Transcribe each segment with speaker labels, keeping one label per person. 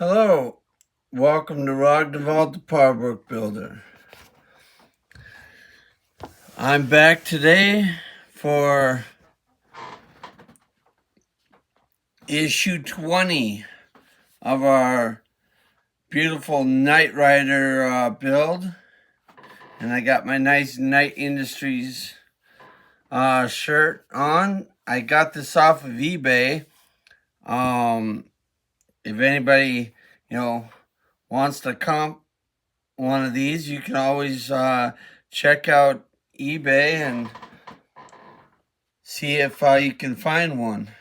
Speaker 1: Hello, welcome to Rognvald the Power Book Builder. I'm back today for issue 20 of our beautiful Knight Rider build. And I got my nice Knight Industries shirt on. I got this off of eBay. If anybody, wants to comp one of these, you can always check out eBay and see if you can find one.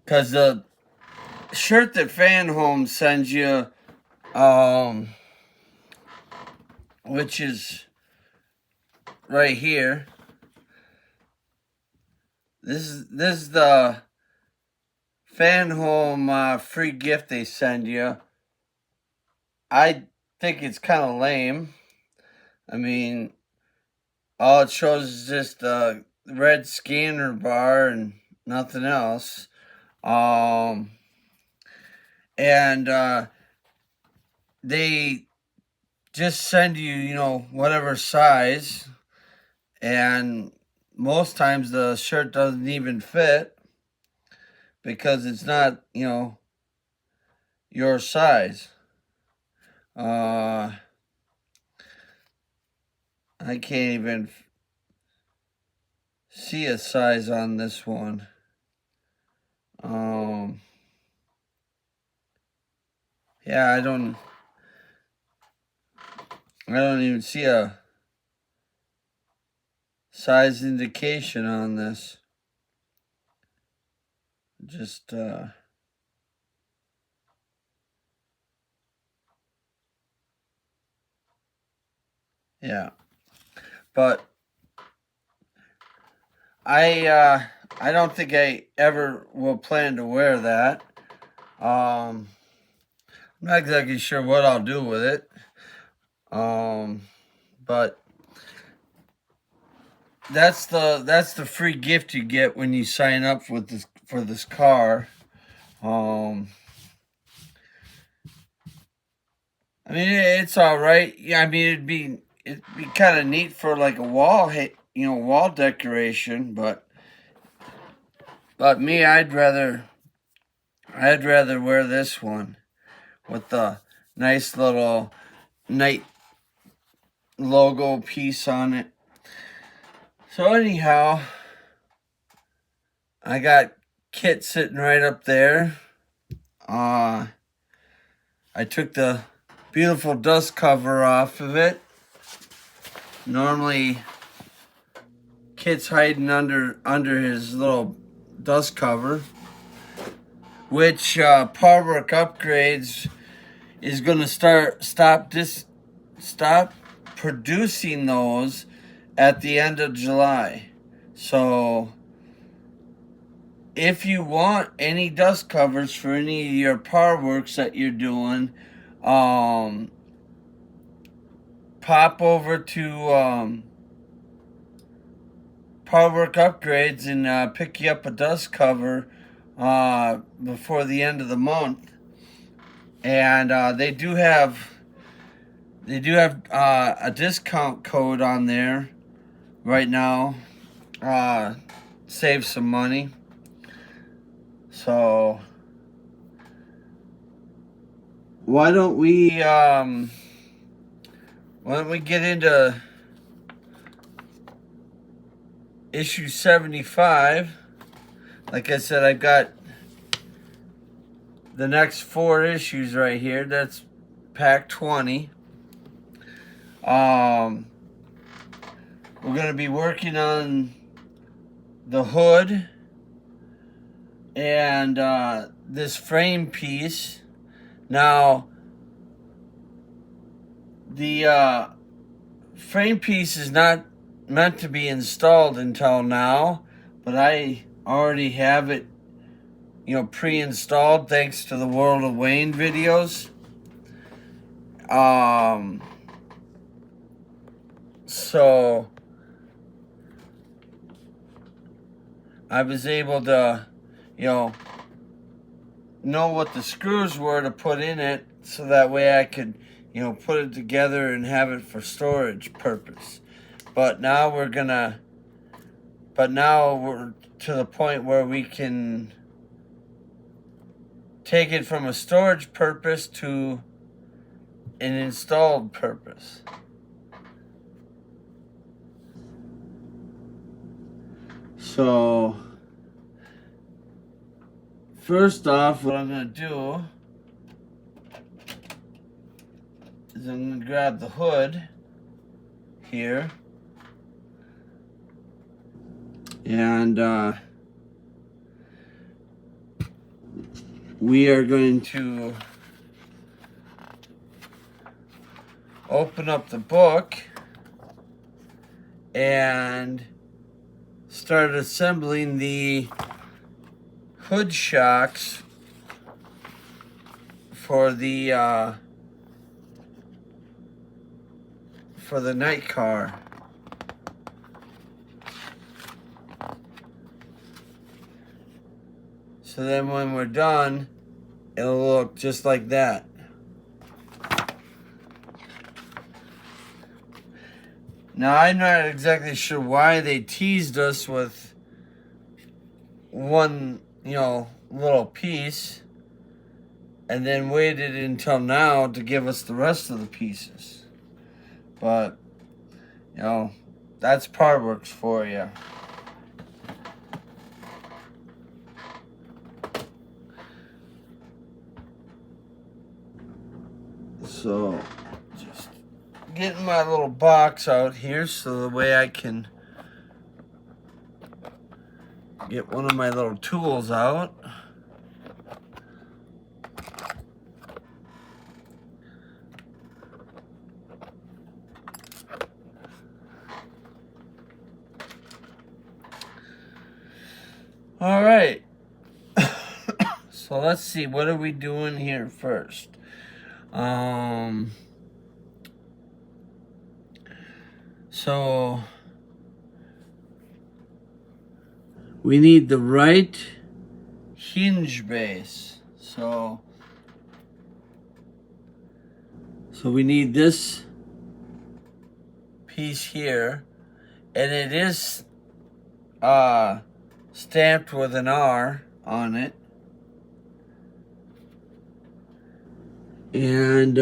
Speaker 1: Because the shirt that Fanhome sends you, which is right here, this is the Fanhome free gift they send you. I think it's kind of lame. I mean, all it shows is just a red scanner bar and nothing else. And they just send you, whatever size. And most times the shirt doesn't even fit because it's not, your size. I can't even see a size on this one. Yeah, I don't even see a size indication on this. Just yeah. But I don't think I ever will plan to wear that. I'm not exactly sure what I'll do with it. But that's the free gift you get when you sign up with this for this car. I mean, it's all right. Yeah, I mean, it'd be kind of neat for like a wall, wall decoration. But me, I'd rather wear this one with the nice little Knight logo piece on it. So anyhow, I got Kit sitting right up there. I took the beautiful dust cover off of it. Normally, Kit's hiding under his little dust cover, which Powerwork Upgrades is going to stop producing those at the end of July. So if you want any dust covers for any of your Powerworks that you're doing, pop over to Powerwork Upgrades and pick you up a dust cover before the end of the month. And they do have a discount code on there right now. Save some money. So why don't we get into issue 75? Like I said, I've got the next 4 issues right here. That's pack 20. We're going to be working on the hood and this frame piece. Now, the frame piece is not meant to be installed until now, but I already have it, pre-installed thanks to the World of Wayne videos. So I was able to, know what the screws were to put in it, so that way I could, put it together and have it for storage purpose. But now we're to the point where we can take it from a storage purpose to an installed purpose. So first off, what I'm going to do is I'm going to grab the hood here, and we are going to open up the book and start assembling the hood shocks for the night car. So then when we're done, it'll look just like that. Now, I'm not exactly sure why they teased us with one, little piece, and then waited until now to give us the rest of the pieces. But, that's Parworks for you. So, just getting my little box out here so the way I can get one of my little tools out. All right. So let's see, what are we doing here first? So we need the right hinge base. So we need this piece here, and it is stamped with an R on it. And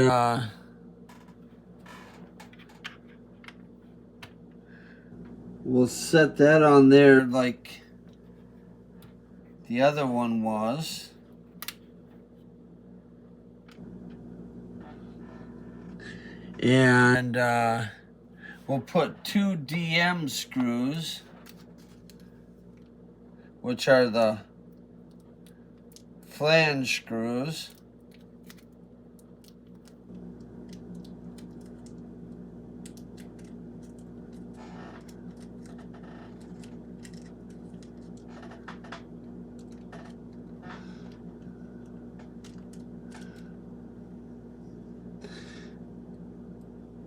Speaker 1: we'll set that on there like the other one was. And we'll put 2 DM screws, which are the flange screws.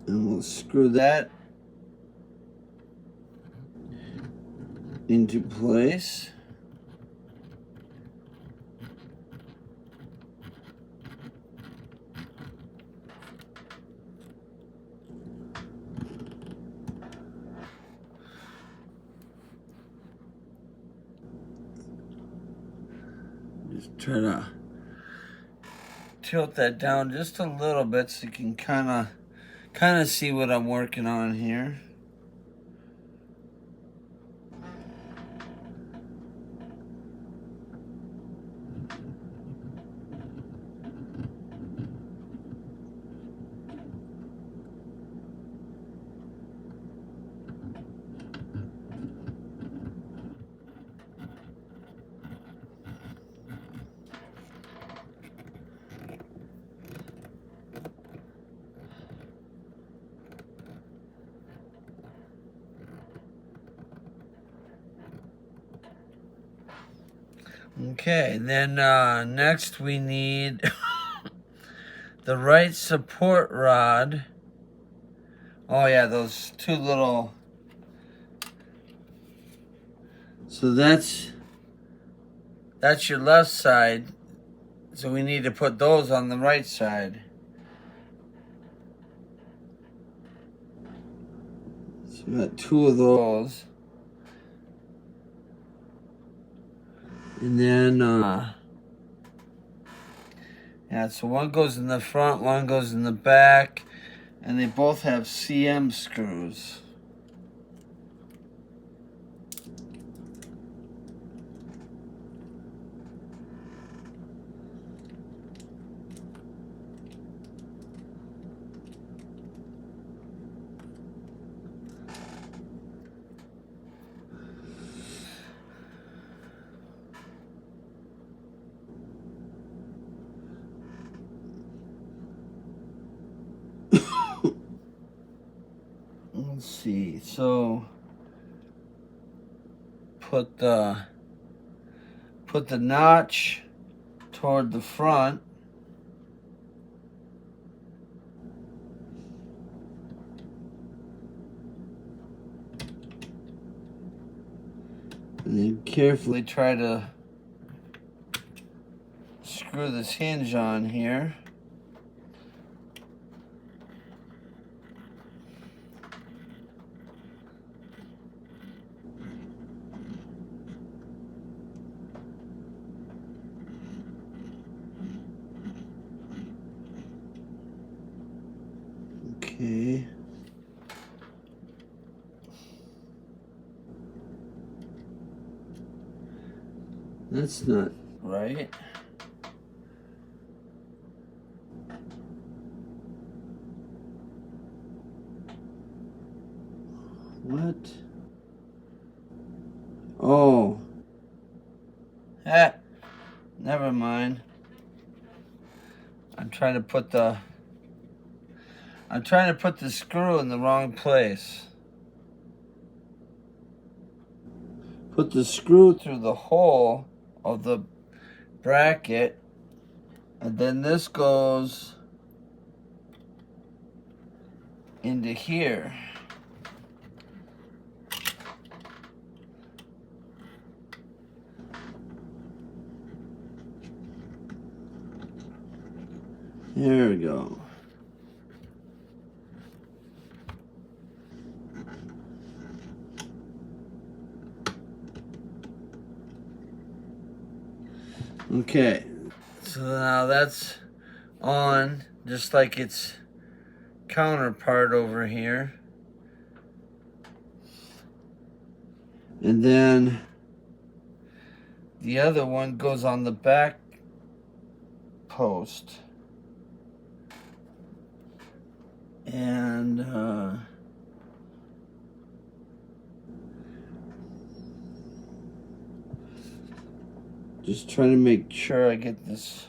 Speaker 1: And we'll screw that into place. Just try to tilt that down just a little bit so you can kind of see what I'm working on here. Okay, then next we need the right support rod. Oh yeah, those 2 little. So that's your left side. So we need to put those on the right side. So we got 2 of those. And then, yeah, so one goes in the front, one goes in the back, and they both have CM screws. Let's see, so put the notch toward the front. And then carefully try to screw this hinge on here. Okay. That's not right. What? Oh. Never mind. I'm trying to put the screw in the wrong place. Put the screw through the hole of the bracket, and then this goes into here. There we go. Okay, so now that's on, just like its counterpart over here. And then the other one goes on the back post. And just trying to make sure I get this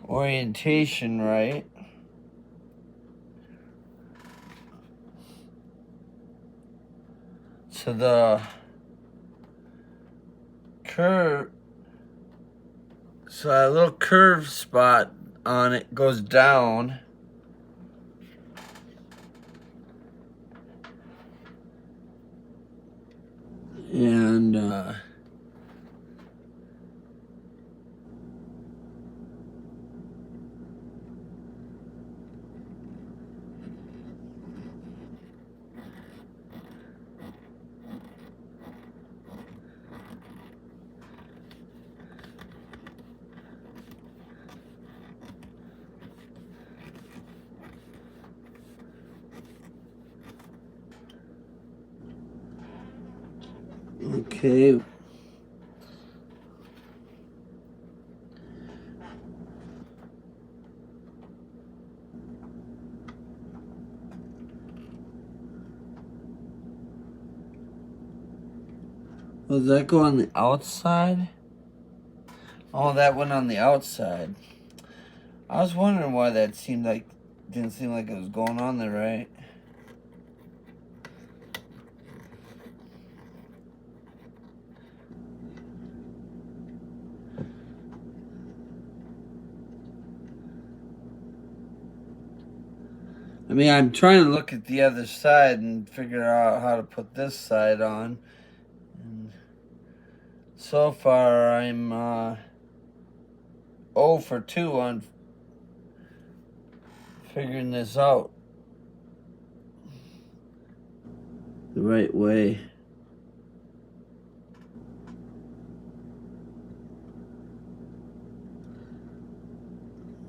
Speaker 1: orientation right. So the curve, so that little curve spot on it goes down. And okay. Oh, does that go on the outside? Oh, that went on the outside. I was wondering why that didn't seem like it was going on there right. I mean, I'm trying to look at the other side and figure out how to put this side on. And so far, I'm 0 for 2 on figuring this out the right way.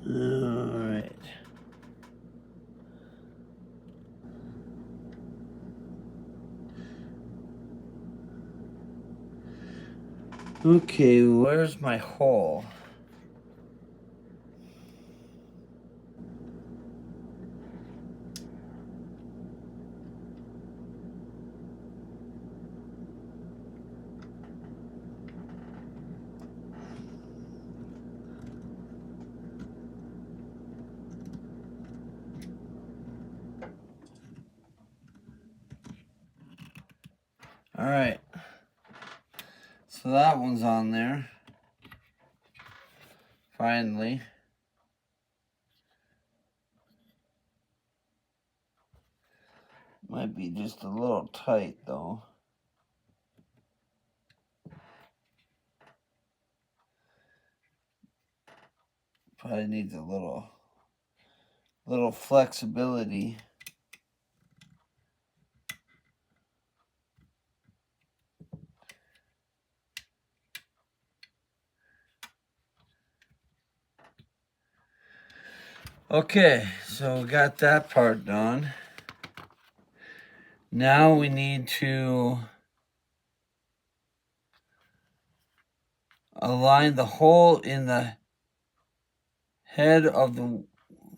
Speaker 1: All right. Okay, where's my hole? All right. So that one's on there. Finally. Might be just a little tight though. Probably needs a little flexibility. Okay, so we got that part done. Now we need to align the hole in the head of the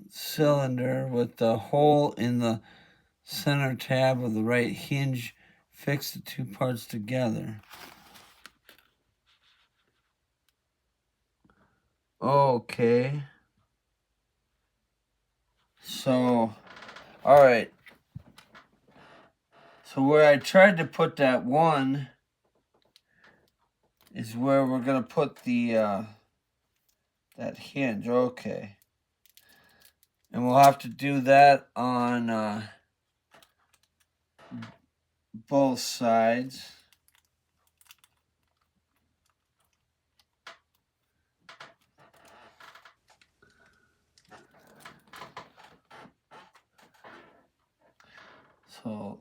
Speaker 1: cylinder with the hole in the center tab of the right hinge. Fix the two parts together. Okay. So, all right. So where I tried to put that one is where we're gonna put the that hinge. Okay. And we'll have to do that on both sides. So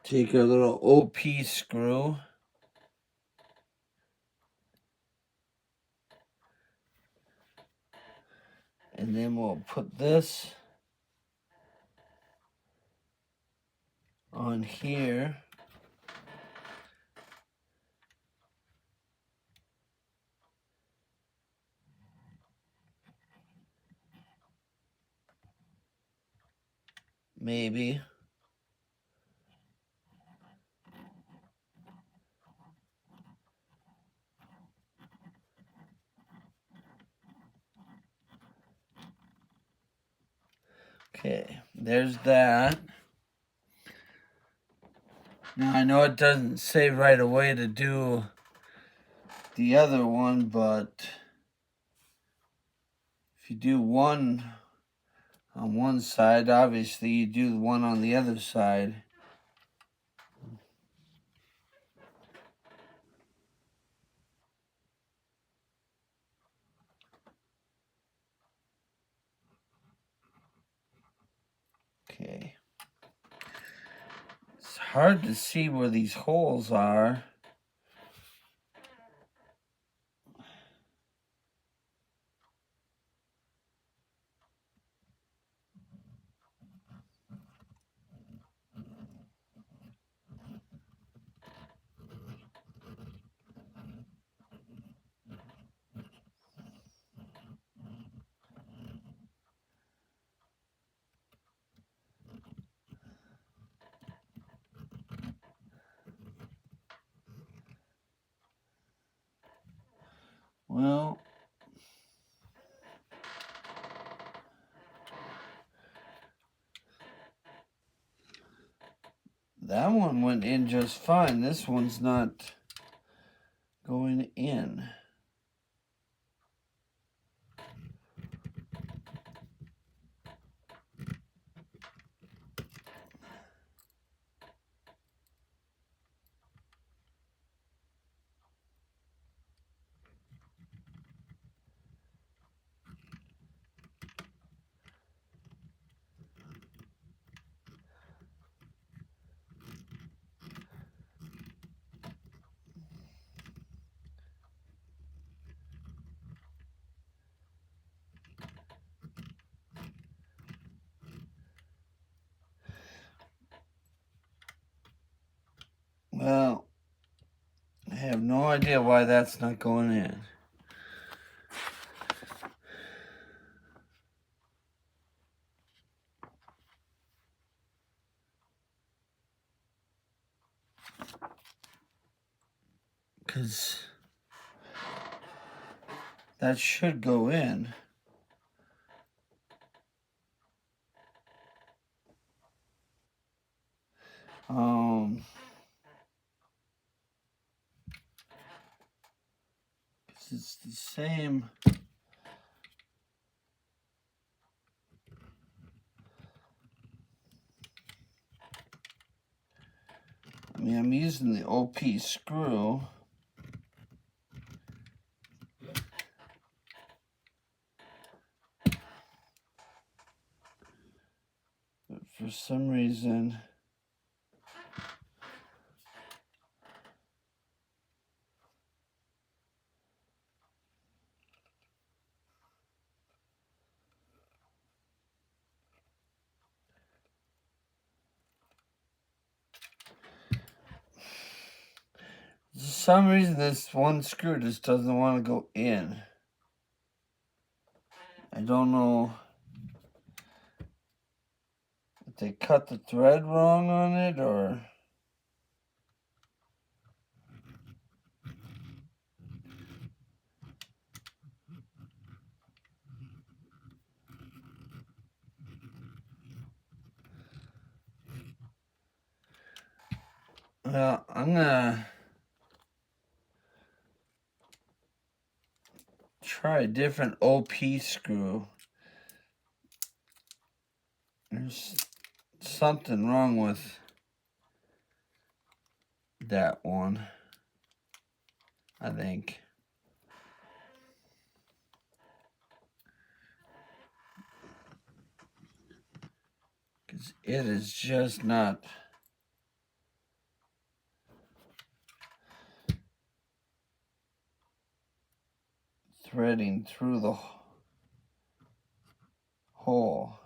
Speaker 1: take a little OP screw. And then we'll put this on here. Maybe. Okay, there's that. Now I know it doesn't say right away to do the other one, but if you do one on one side, obviously you do the one on the other side. Okay. It's hard to see where these holes are. Well, that one went in just fine. This one's not going in. idea why that's not going in. Because that should go in. It's the same. I mean, I'm using the OP screw. But for some reason, this one screw just doesn't want to go in. I don't know if they cut the thread wrong on it or... Well, I'm gonna try a different OP screw. There's something wrong with that one, I think. Because it is just not... threading through the hole.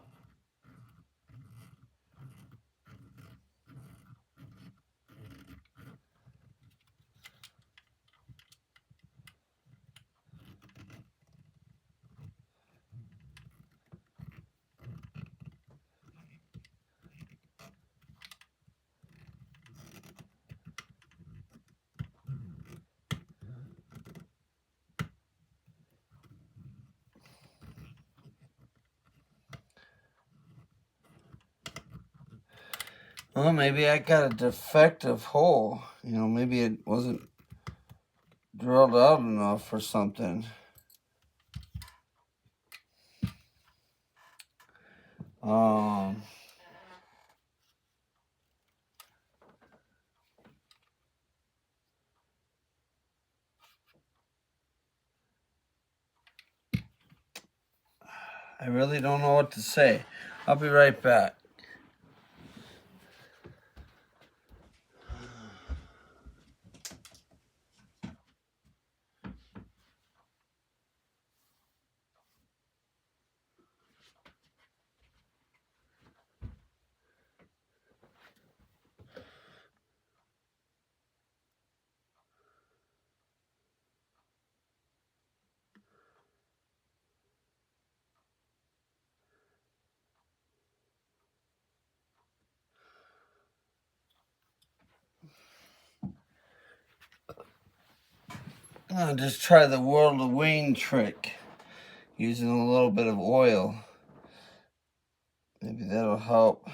Speaker 1: Well, maybe I got a defective hole. You know, maybe it wasn't drilled out enough or something. I really don't know what to say. I'll be right back. I'll just try the World of Wayne trick using a little bit of oil. Maybe that'll help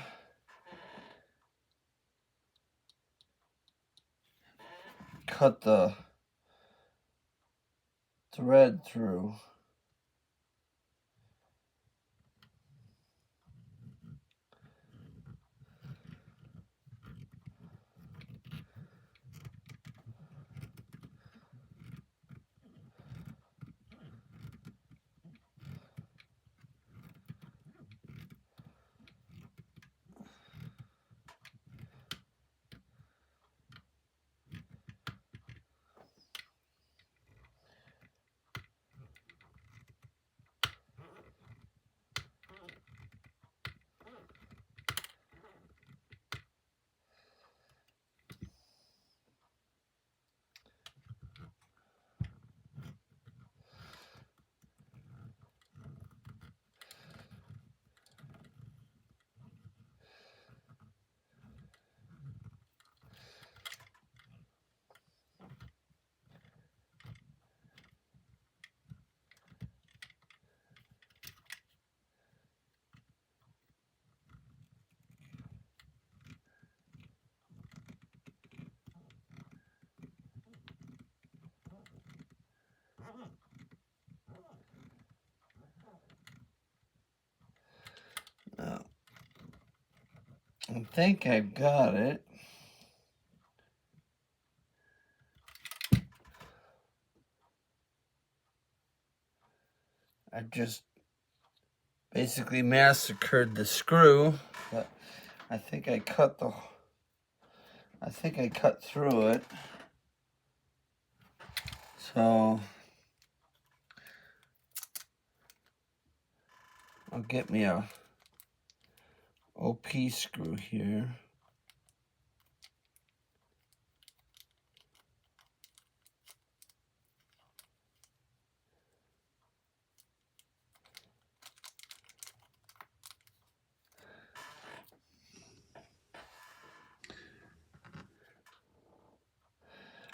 Speaker 1: cut the thread through. think I've got it. I've just basically massacred the screw, but I think I cut through it. So I'll get me a OP screw here.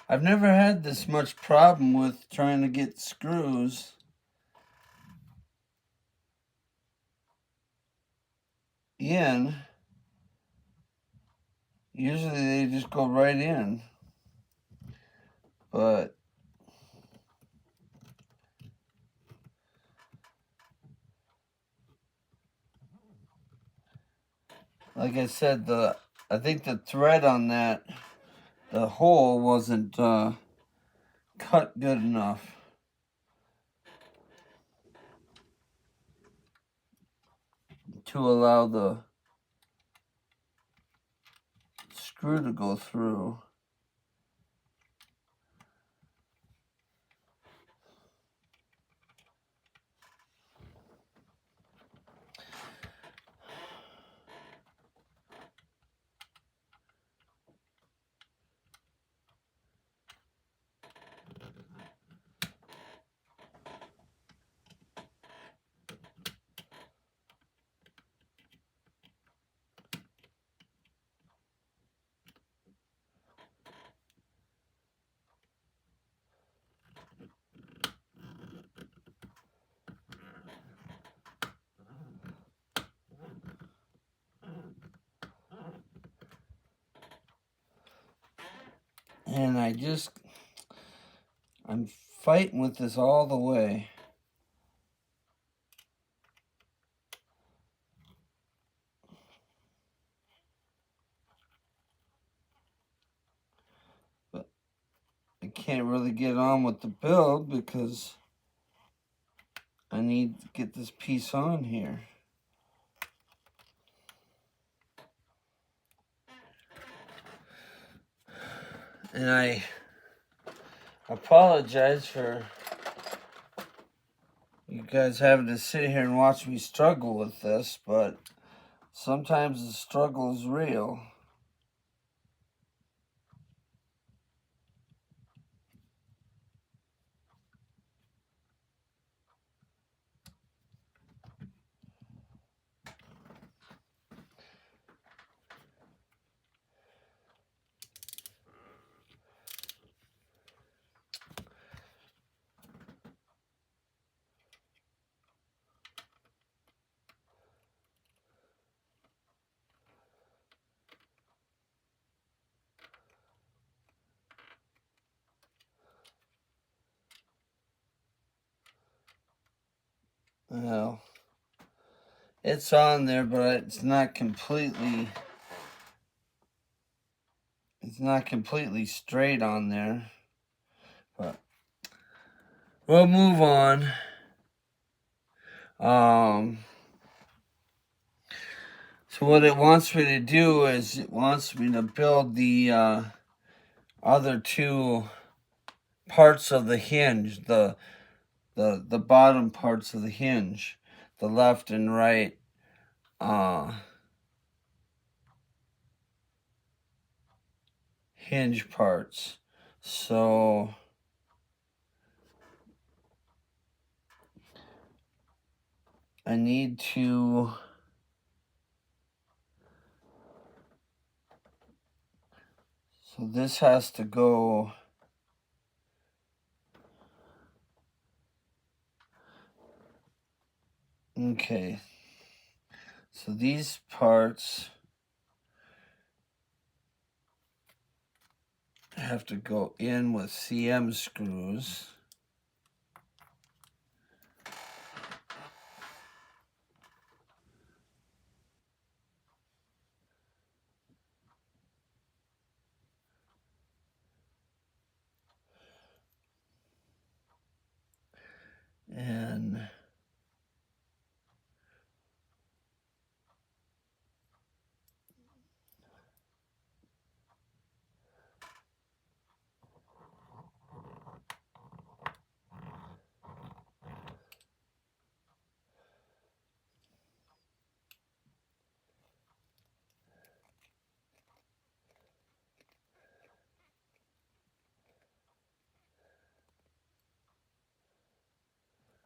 Speaker 1: I've never had this much problem with trying to get screws in. Usually they just go right in. But like I said, I think the thread on that, the hole wasn't cut good enough to allow the screw to go through. And I'm fighting with this all the way. But I can't really get on with the build because I need to get this piece on here. And I apologize for you guys having to sit here and watch me struggle with this, but sometimes the struggle is real. Well, it's on there, but it's not completely straight on there. But we'll move on. So what it wants me to do is it wants me to build the other two parts of the hinge, the bottom parts of the hinge, the left and right hinge parts. So I need to so this has to go okay. So these parts have to go in with CM screws. And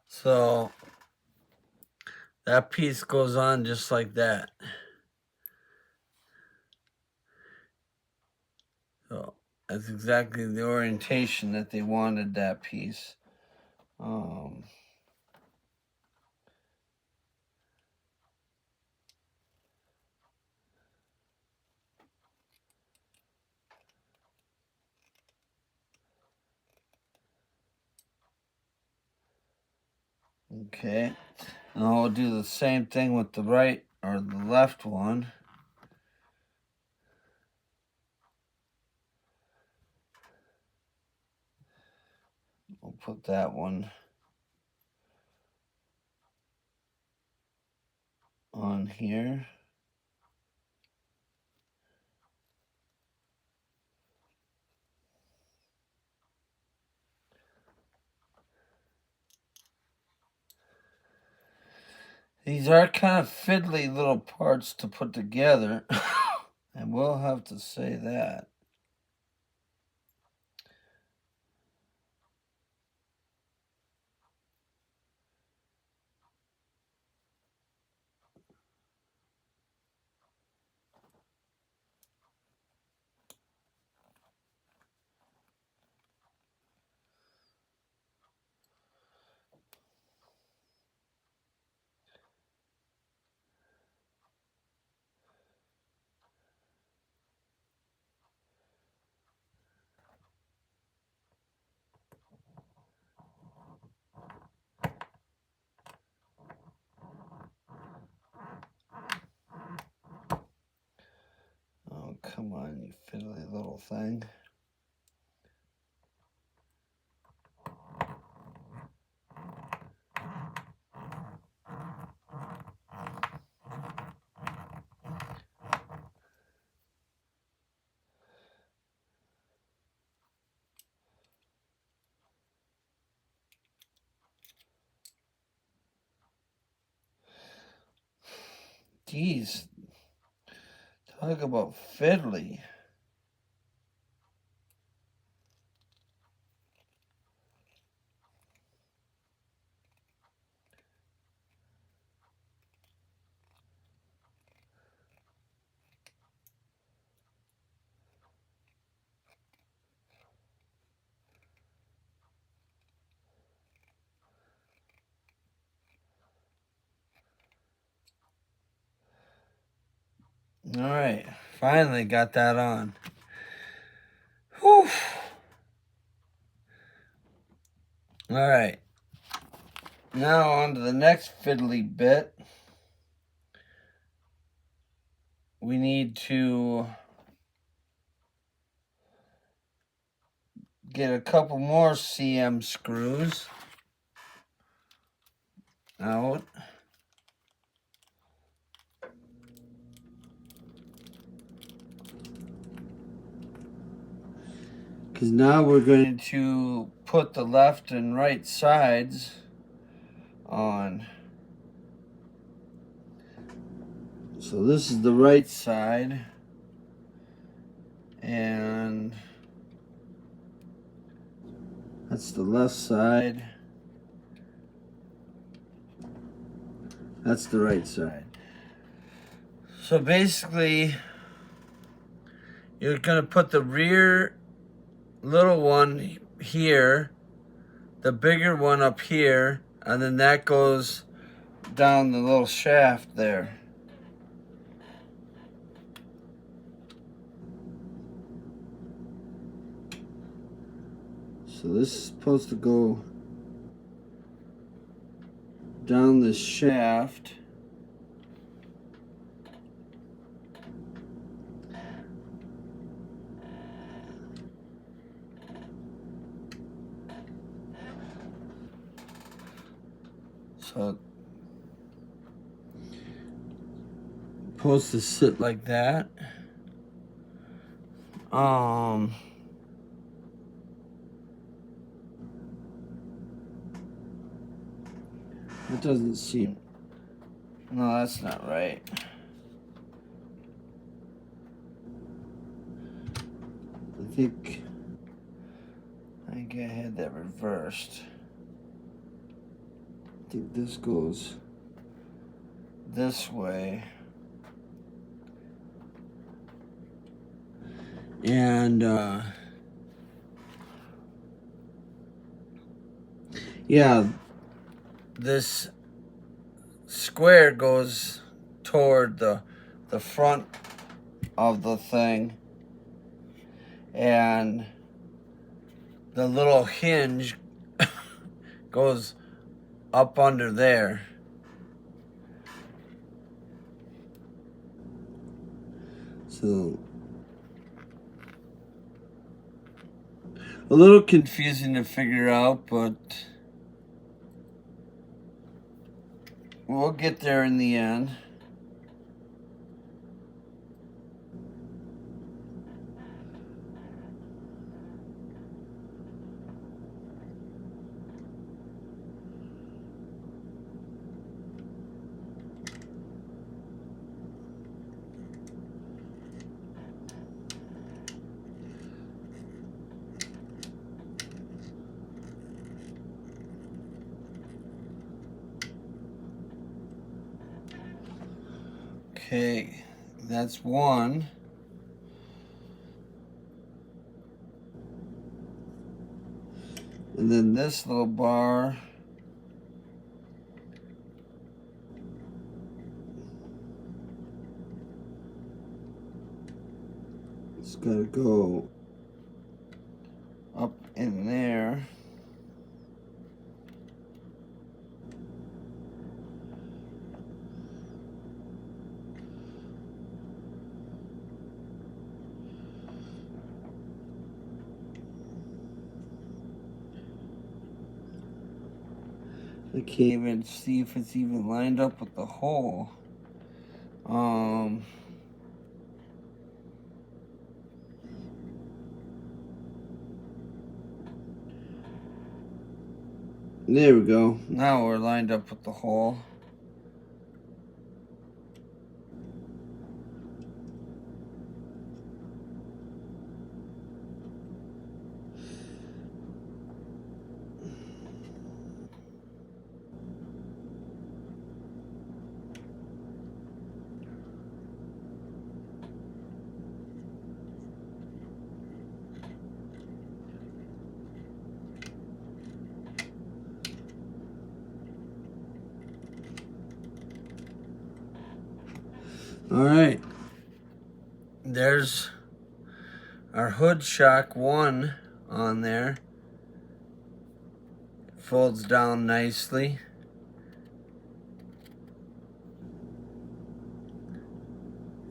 Speaker 1: so that piece goes on just like that. So that's exactly the orientation that they wanted that piece. Okay, and I'll do the same thing with the right or the left one. We'll put that one on here. These are kind of fiddly little parts to put together. I will have to say that. Oh, come on, you fiddly little thing. Geez, talk about fiddly. All right, finally got that on. Whew. All right, now on to the next fiddly bit. We need to get a couple more CM screws out. Because now we're going to put the left and right sides on. So this is the right side, and that's the left side. That's the right side. So basically, you're going to put the rear little one here, the bigger one up here, and then that goes down the little shaft there. So this is supposed to go down this shaft. So it's supposed to sit like that. It doesn't seem. No, that's not right. I think I had that reversed. I think this goes this way. And yeah, this square goes toward the front of the thing, and the little hinge goes up under there. So a little confusing to figure out, but we'll get there in the end. Okay, that's one. And then this little bar, it's gotta go up in there. I can't even see if it's even lined up with the hole. There we go. Now we're lined up with the hole. All right, there's our hood shock 1 on there. It folds down nicely.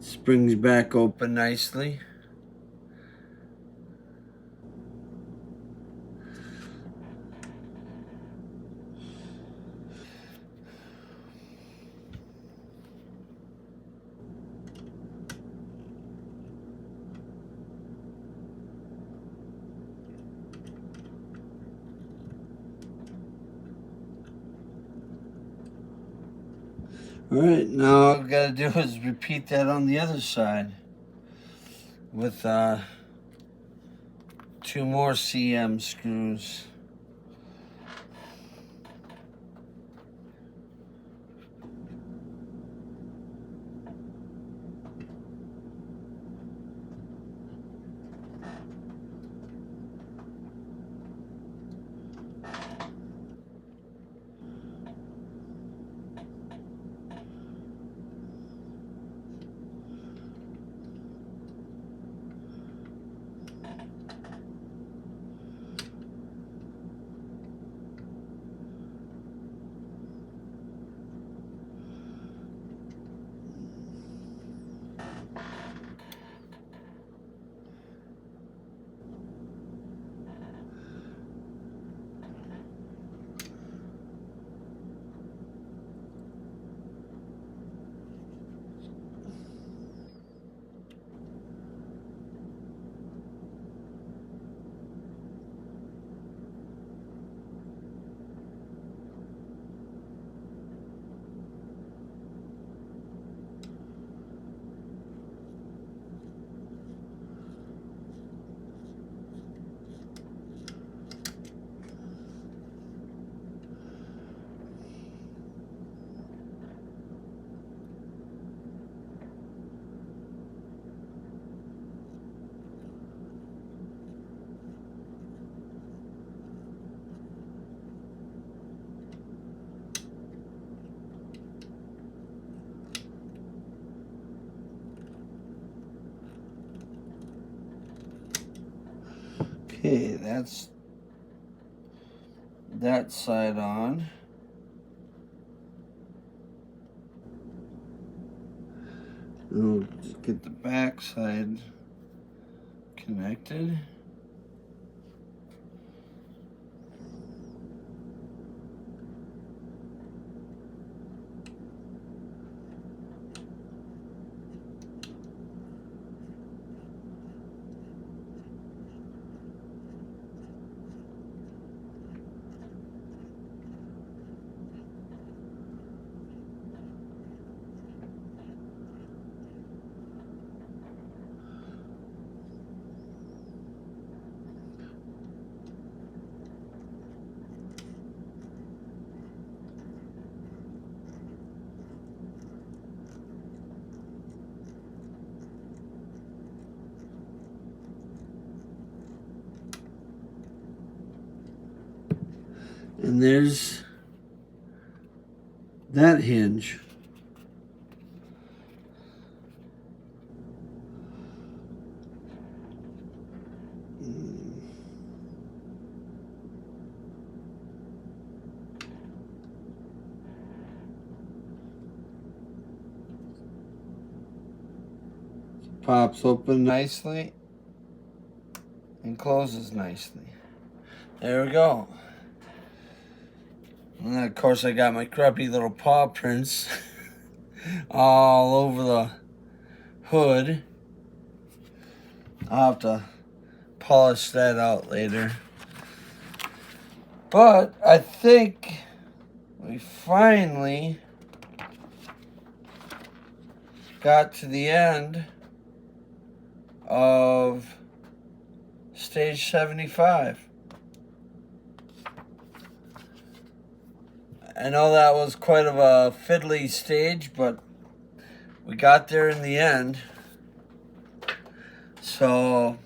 Speaker 1: Springs back open nicely. All right, now all I've got to do is repeat that on the other side with 2 more CM screws. Okay, that's that side on. We'll just get the back side connected. And there's that hinge. Pops open nicely and closes nicely. There we go. And then of course I got my crappy little paw prints all over the hood. I'll have to polish that out later. But I think we finally got to the end of stage 75. I know that was quite of a fiddly stage, but we got there in the end. So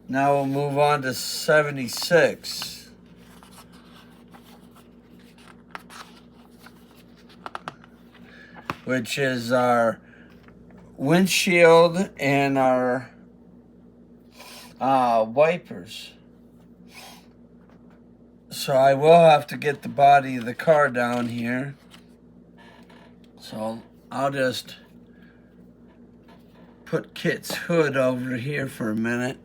Speaker 1: now we'll move on to 76. Which is our windshield and our wipers. So I will have to get the body of the car down here. So I'll just put Kit's hood over here for a minute.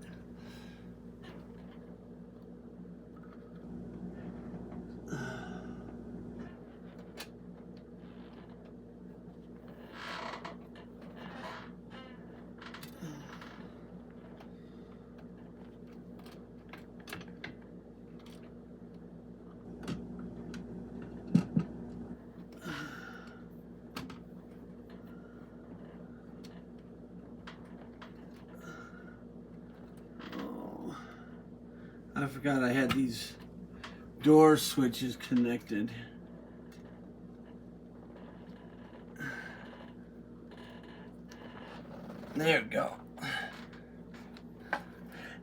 Speaker 1: I forgot I had these door switches connected. There we go.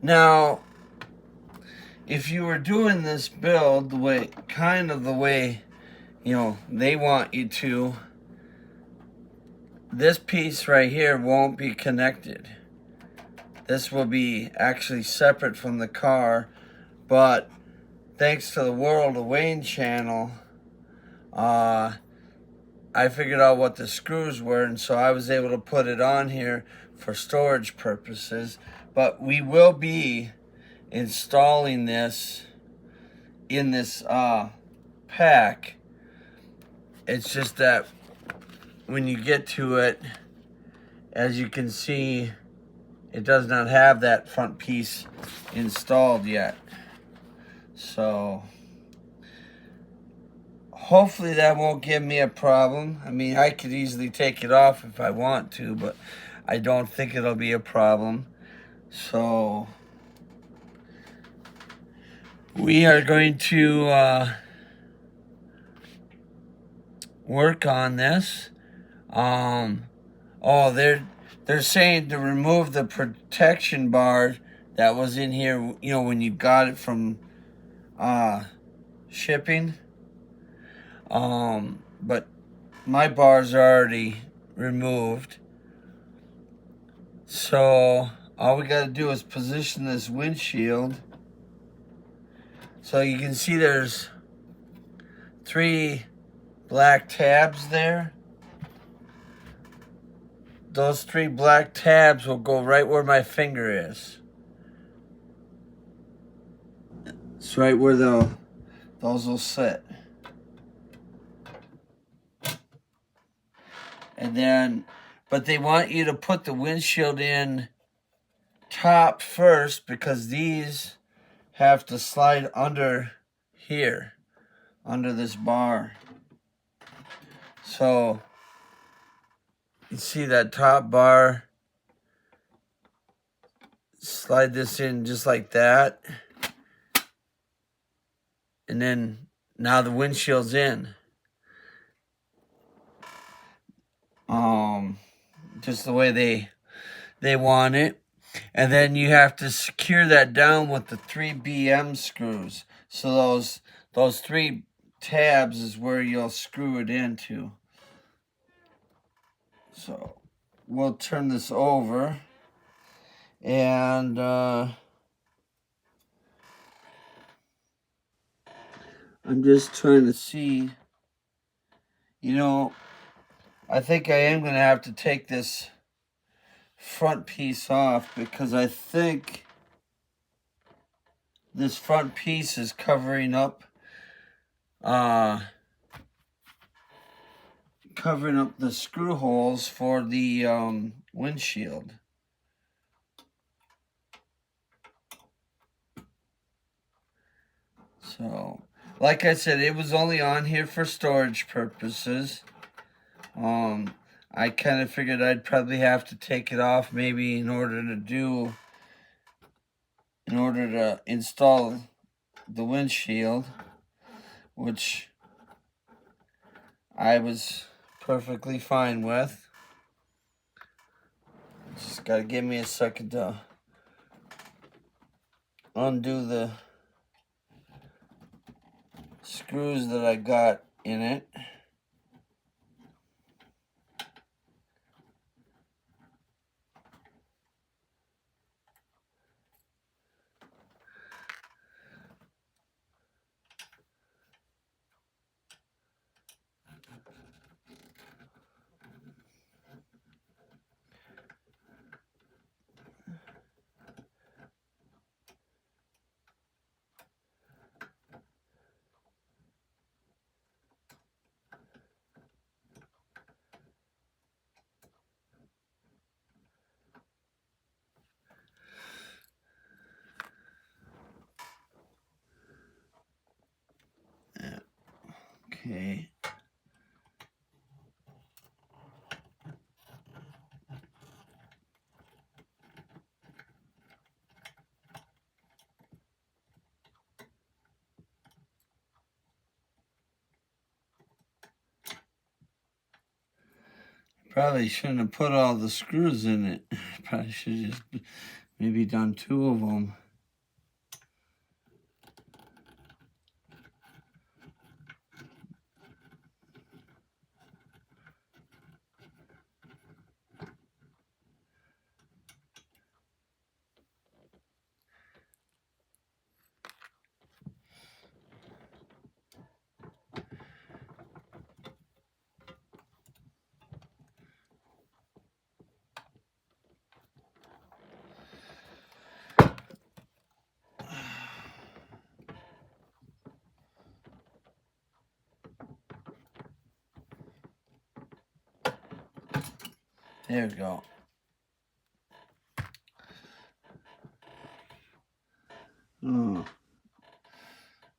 Speaker 1: Now, if you were doing this build the way, you know, they want you to, this piece right here won't be connected. This will be actually separate from the car, but thanks to the World of Wayne channel, I figured out what the screws were, and so I was able to put it on here for storage purposes. But we will be installing this in this pack. It's just that when you get to it, as you can see, it does not have that front piece installed yet. So hopefully that won't give me a problem. I mean, I could easily take it off if I want to, but I don't think it'll be a problem. So we are going to work on this. Oh, they're saying to remove the protection bar that was in here, you know, when you got it from shipping. But my bars are already removed. So all we got to do is position this windshield. So you can see there's 3 black tabs there. Those 3 black tabs will go right where my finger is. It's right where those will sit. And then, but they want you to put the windshield in top first because these have to slide under here, under this bar. So you see that top bar, slide this in just like that. And then now the windshield's in. Just the way they want it. And then you have to secure that down with the 3 BM screws. So those 3 tabs is where you'll screw it into. So we'll turn this over, and I'm just trying to see, I think I am going to have to take this front piece off because I think this front piece is covering up the screw holes for the windshield. So, like I said, it was only on here for storage purposes. I kind of figured I'd probably have to take it off maybe in order to install the windshield, which I was perfectly fine with. Just gotta give me a second to undo the screws that I got in it. Okay. Probably shouldn't have put all the screws in it. Probably should have just maybe done 2 of them. There we go. Oh.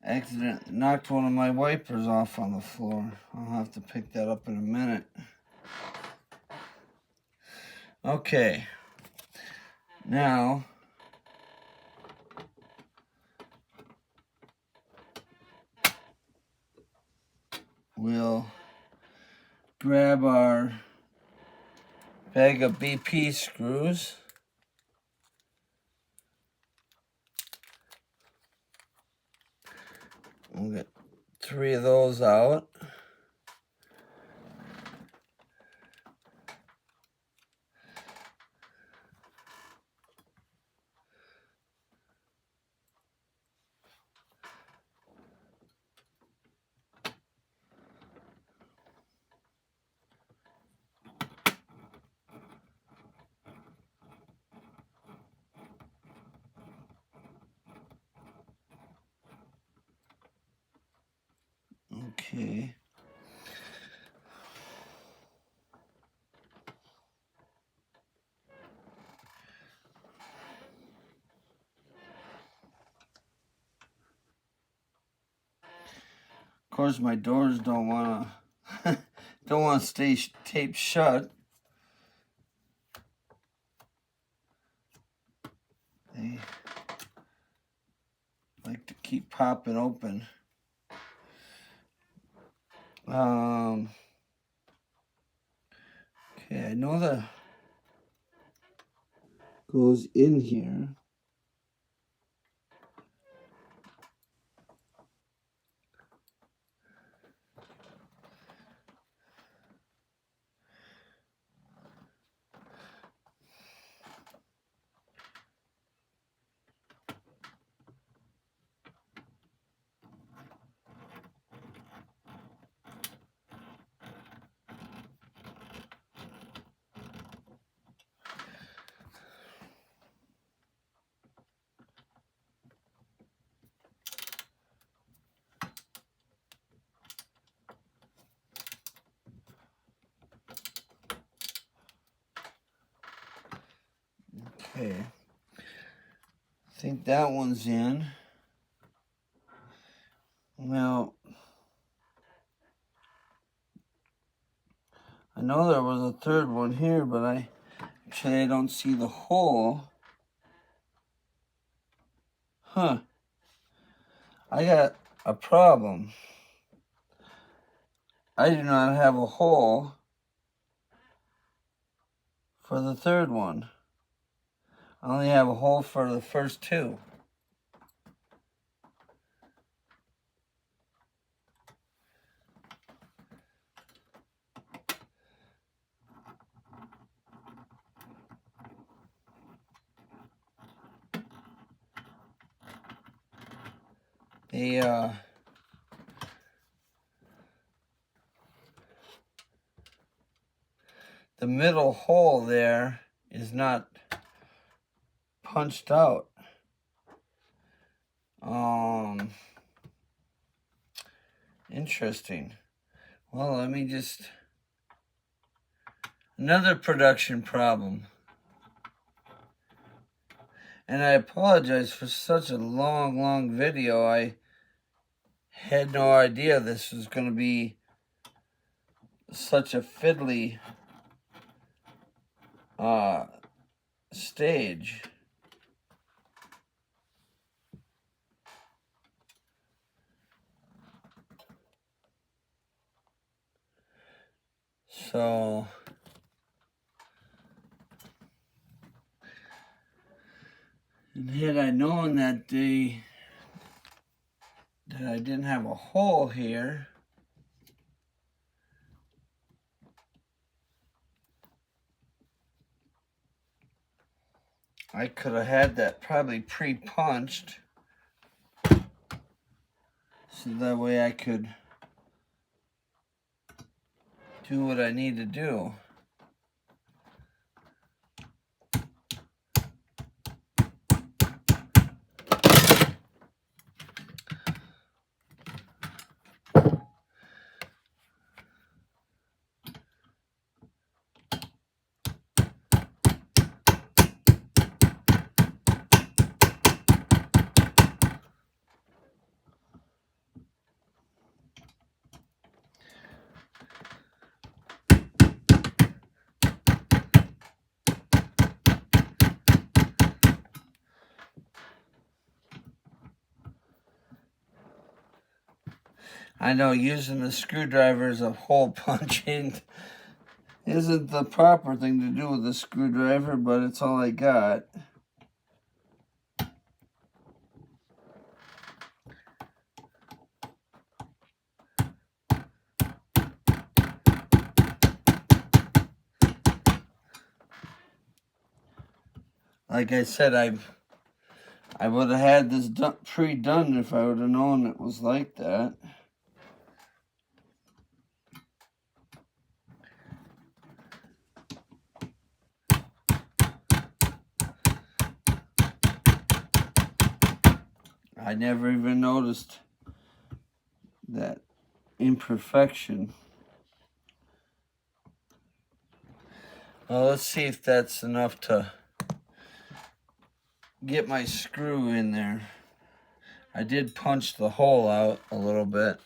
Speaker 1: Accident knocked one of my wipers off on the floor. I'll have to pick that up in a minute. Okay. Now we'll grab our bag of BP screws. We'll get 3 of those out. Okay. Of course, my doors don't want to stay taped shut. They like to keep popping open. Okay, I know that goes in here. Okay, I think that one's in. Well, I know there was a third one here, but I don't see the hole. Huh. I got a problem. I do not have a hole for the third one. I only have a hole for the first two. The middle hole there is not punched out. Interesting. Well, let me just... Another production problem. And I apologize for such a long video. I had no idea this was going to be such a fiddly stage. So and had I known that I didn't have a hole here, I could have had that probably pre-punched, so that way I could do what I need to do. I know using the screwdriver as a hole punching isn't the proper thing to do with a screwdriver, but it's all I got. Like I said, I would have had this pre-done if I would have known it was like that. I never even noticed that imperfection. Well, let's see if that's enough to get my screw in there. I did punch the hole out a little bit.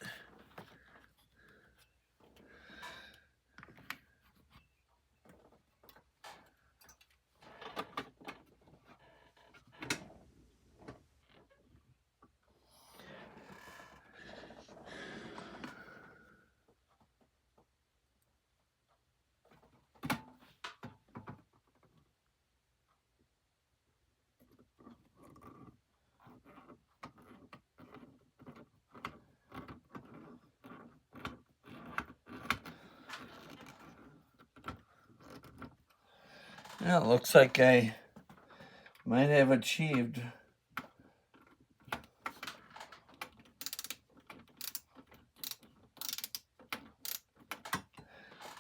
Speaker 1: Yeah, it looks like I might have achieved.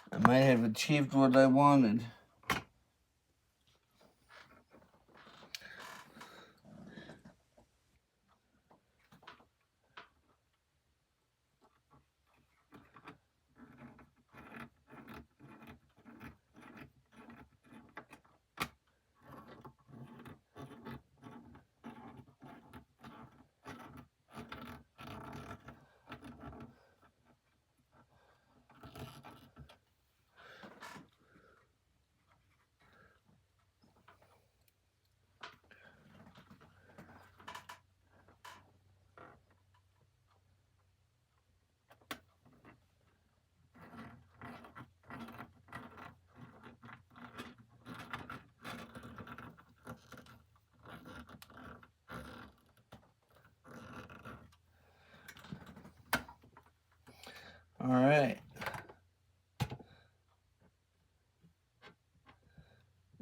Speaker 1: I might have achieved what I wanted. All right.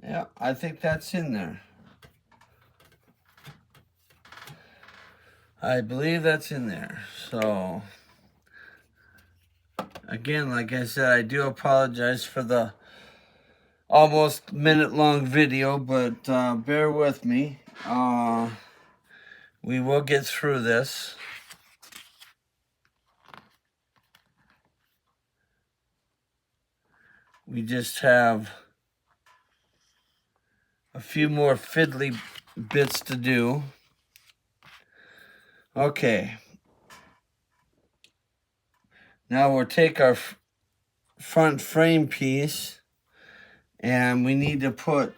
Speaker 1: Yeah, I think that's in there. I believe that's in there. So, again, like I said, I do apologize for the almost minute-long video, but bear with me. We will get through this. We just have a few more fiddly bits to do. Okay. Now we'll take our front frame piece and we need to put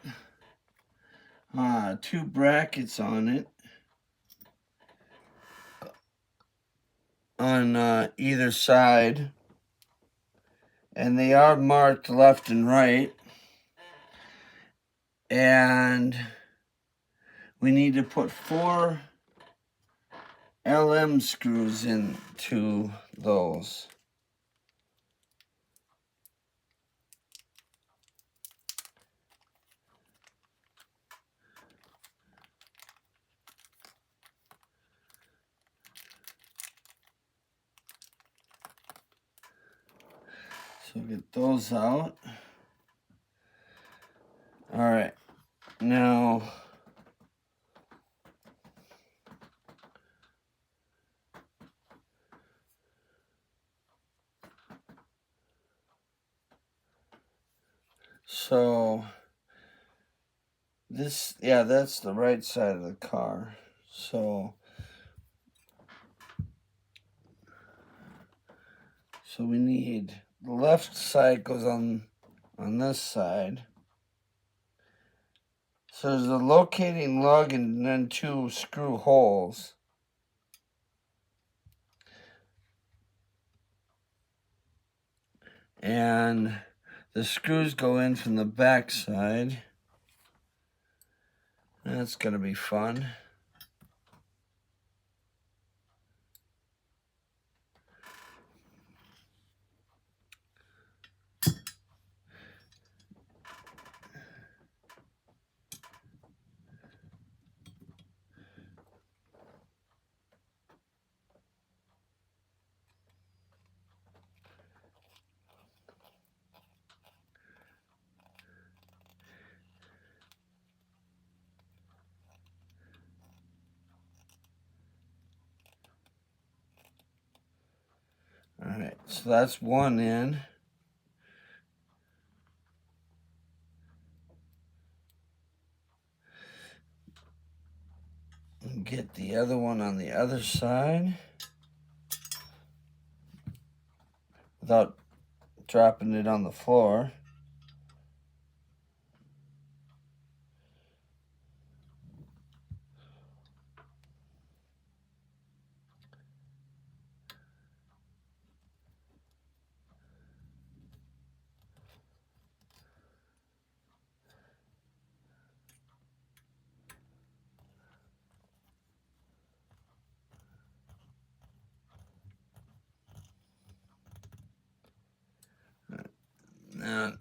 Speaker 1: 2 brackets on it on either side, and they are marked left and right, and we need to put 4 LM screws into those. So get those out. All right, now so this, yeah, that's the right side of the car. So we need the left side goes on this side. So there's a locating lug and then 2 screw holes. And the screws go in from the back side. That's gonna be fun. Alright, so that's one in. Get the other one on the other side without dropping it on the floor. Now,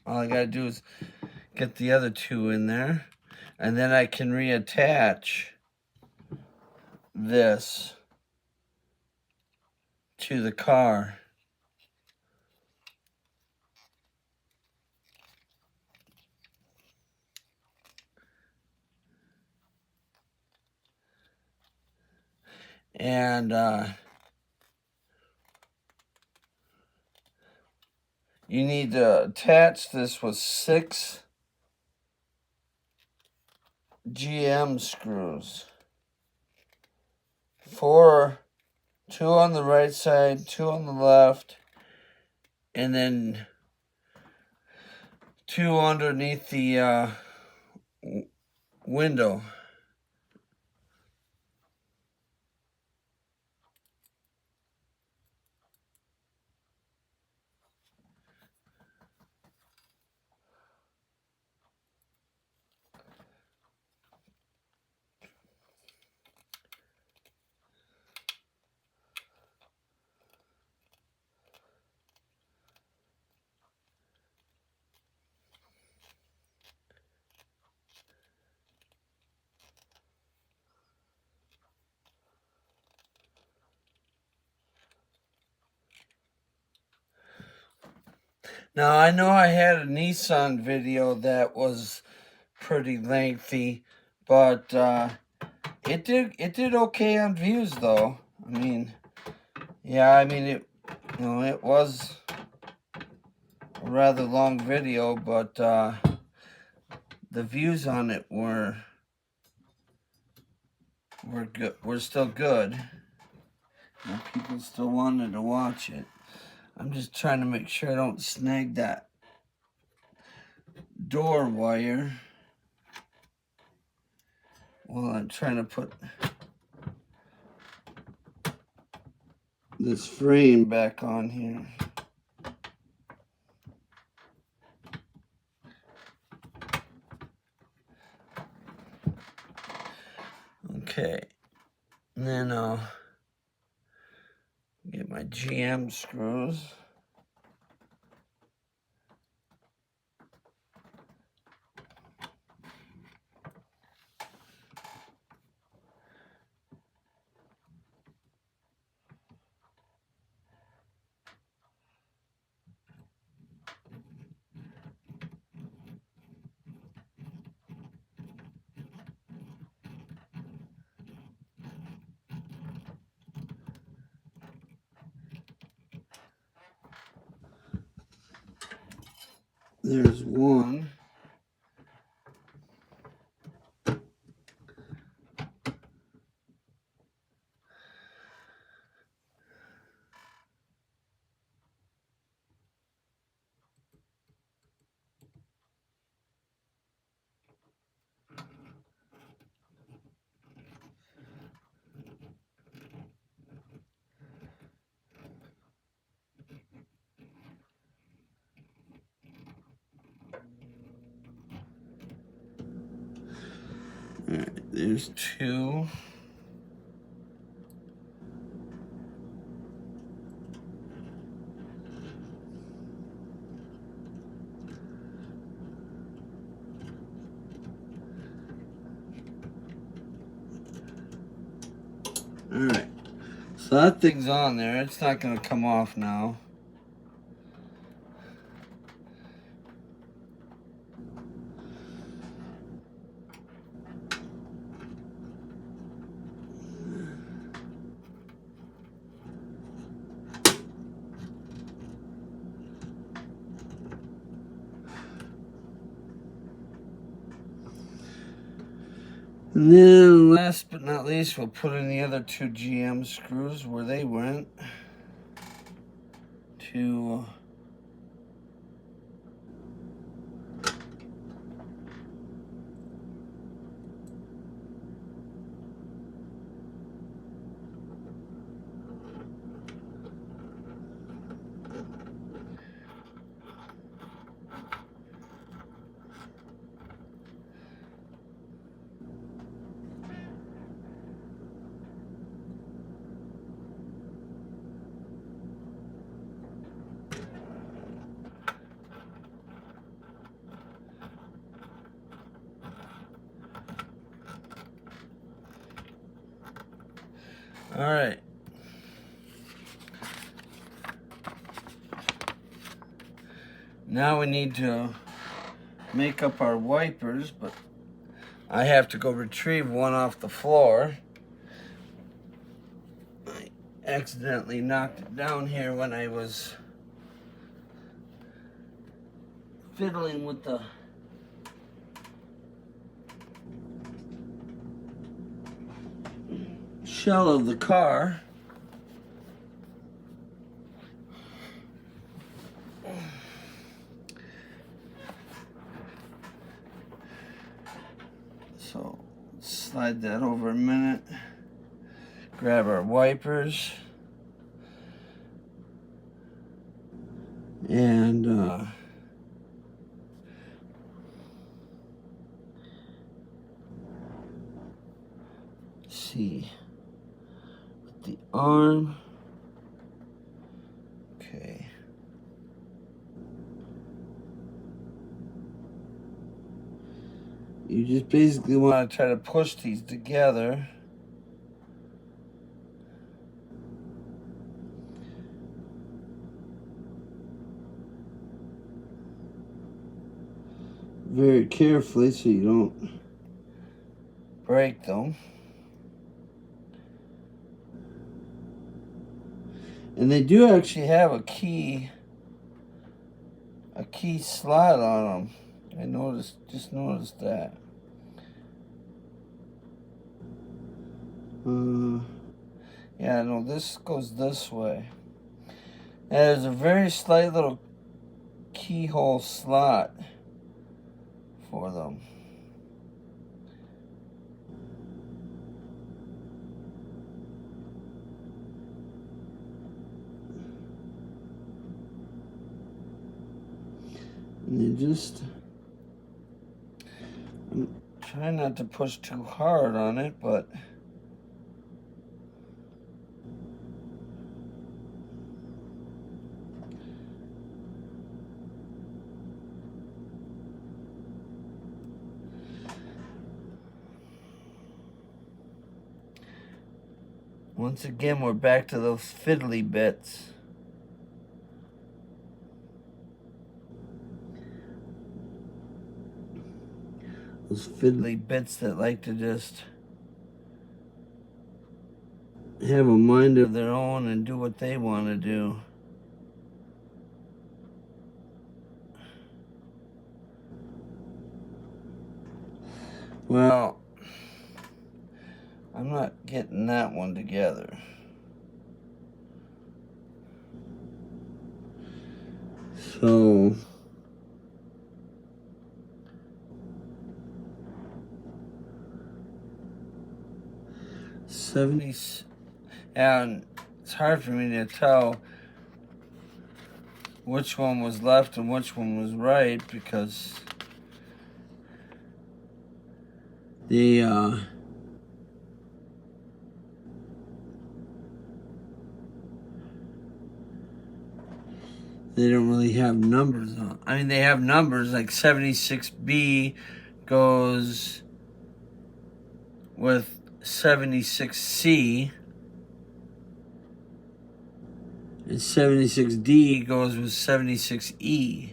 Speaker 1: all I gotta do is get the other two in there, and then I can reattach this to the car. And you need to attach this with 6 GM screws. 4, 2 on the right side, 2 on the left, and then 2 underneath the window. Now, I know I had a Nissan video that was pretty lengthy, but it did okay on views, though. I mean, yeah, I mean it was a rather long video, but the views on it were good. Were still good. And people still wanted to watch it. I'm just trying to make sure I don't snag that door wire while I'm trying to put this frame back on here. Okay, and then I'll get my GM screws. There's one. All right, there's 2. All right, so that thing's on there. It's not going to come off now. And then last but not least, we'll put in the other two GM screws where they went to all right. Now we need to make up our wipers, but I have to go retrieve one off the floor. I accidentally knocked it down here when I was fiddling with the shell of the car. So slide that over a minute. Grab our wipers. And see with the arm. Okay. You just basically want to try to push these together. Very carefully so you don't break them. And they do actually have a key slot on them. I just noticed that. Yeah, no, this goes this way. And there's a very slight little keyhole slot for them. And you just, I'm trying not to push too hard on it, but once again, we're back to those fiddly bits. Those fiddly bits that like to just have a mind of their own and do what they want to do. Well, I'm not getting that one together. So and it's hard for me to tell which one was left and which one was right because they don't really have numbers on. I mean, they have numbers like 76B goes with 76C, and 76D goes with 76E.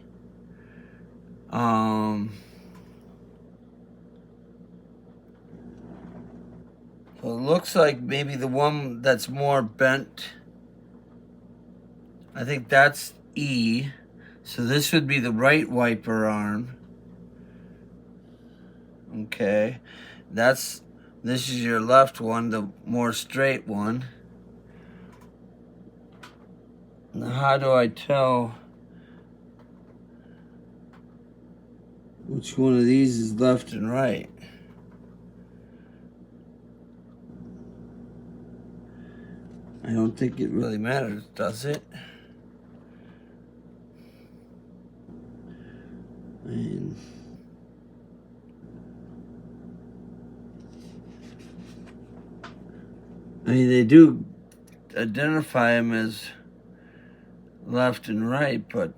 Speaker 1: So it looks like maybe the one that's more bent, I think that's E. So this would be the right wiper arm. Okay. That's This is your left one, the more straight one. Now, how do I tell which one of these is left and right? I don't think it really matters, does it? I mean, they do identify them as left and right, but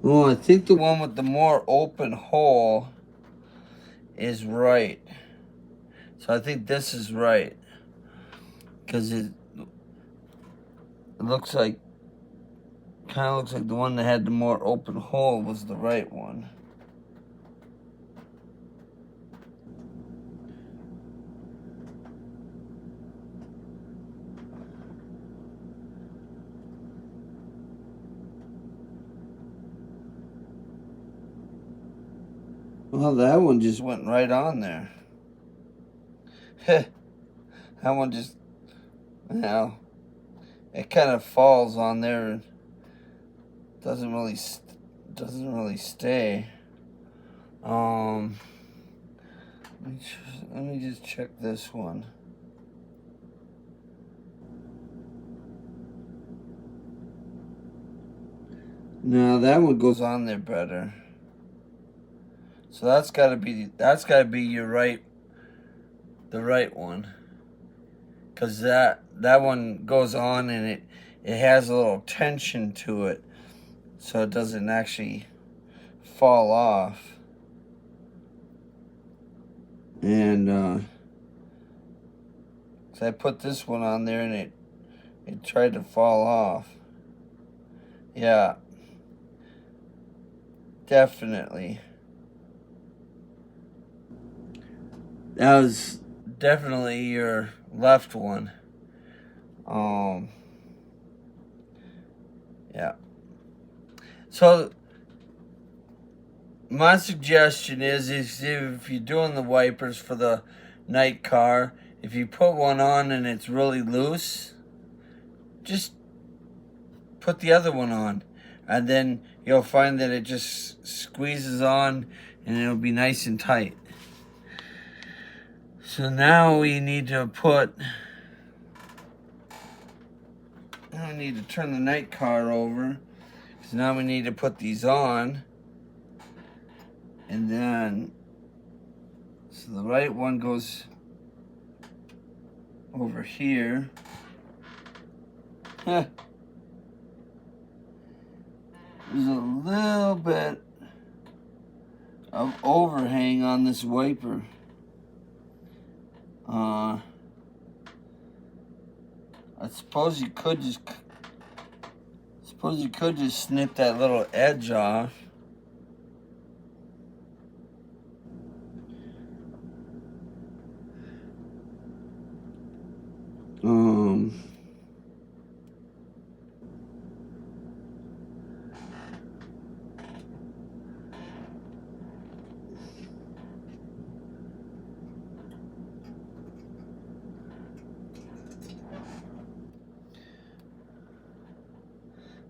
Speaker 1: well, I think the one with the more open hole is right. So I think this is right, because it looks like, kind of looks like the one that had the more open hole was the right one. Well, that one just went right on there. That one just, you know, it kind of falls on there and doesn't really stay. Let me just check this one. No, that one goes on there better. So that's gotta be your right, the right one. Cause that one goes on and it has a little tension to it, so it doesn't actually fall off. And so I put this one on there and it tried to fall off. Yeah, definitely. That was definitely your left one. Yeah. So my suggestion is if you're doing the wipers for the night car, if you put one on and it's really loose, just put the other one on, and then you'll find that it just squeezes on and it'll be nice and tight. So now we need to turn the night car over, because now we need to put these on. And then, so the right one goes over here. There's a little bit of overhang on this wiper. I suppose you could just snip that little edge off.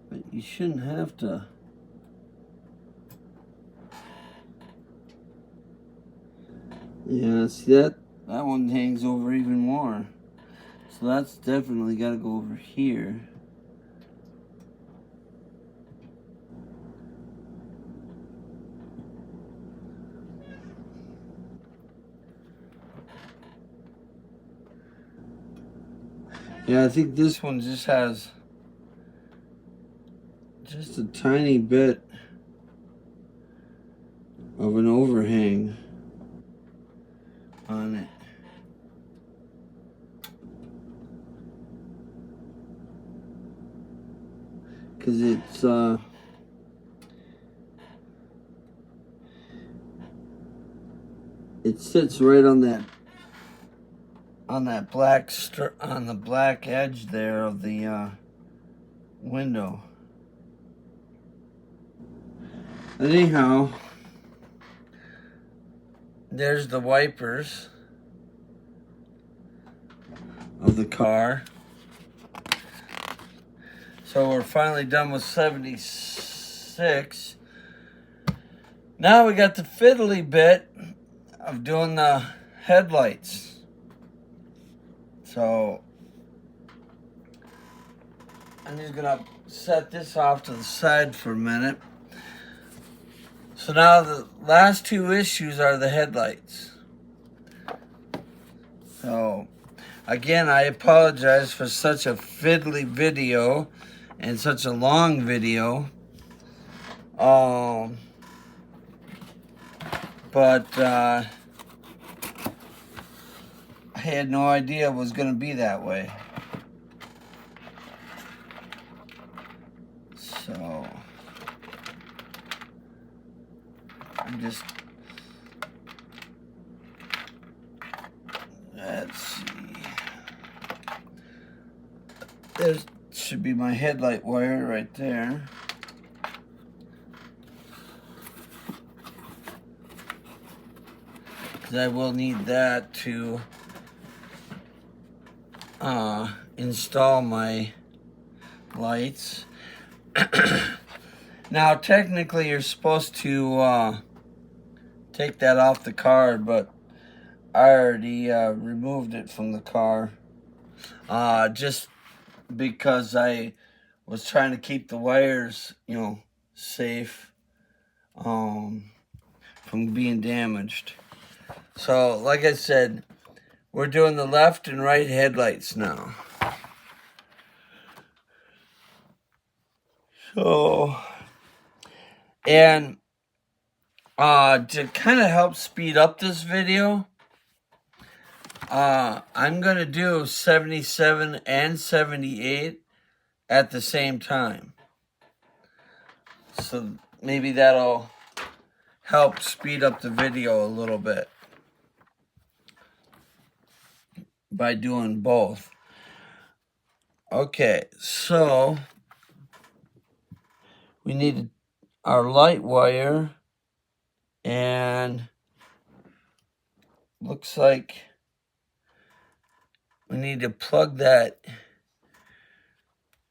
Speaker 1: But you shouldn't have to. Yeah, see that one hangs over even more. So that's definitely got to go over here. Yeah, I think this one just has just a tiny bit of an overhang on it. Because it sits right on that on the black edge there of the window. Anyhow, there's the wipers of the car. So we're finally done with 76. Now we got the fiddly bit of doing the headlights. So I'm just gonna set this off to the side for a minute. So now the last two issues are the headlights. So again, I apologize for such a fiddly video and such a long video. But I had no idea it was going to be that way. So I'm just, let's see. There should be my headlight wire right there. Because I will need that to install my lights. Now, technically, you're supposed to take that off the car, but I already removed it from the car. Just because I was trying to keep the wires, safe from being damaged. So, like I said, we're doing the left and right headlights now. So, and to kind of help speed up this video, I'm going to do 77 and 78 at the same time. So maybe that'll help speed up the video a little bit by doing both. Okay, so we need our light wire, and looks like we need to plug that,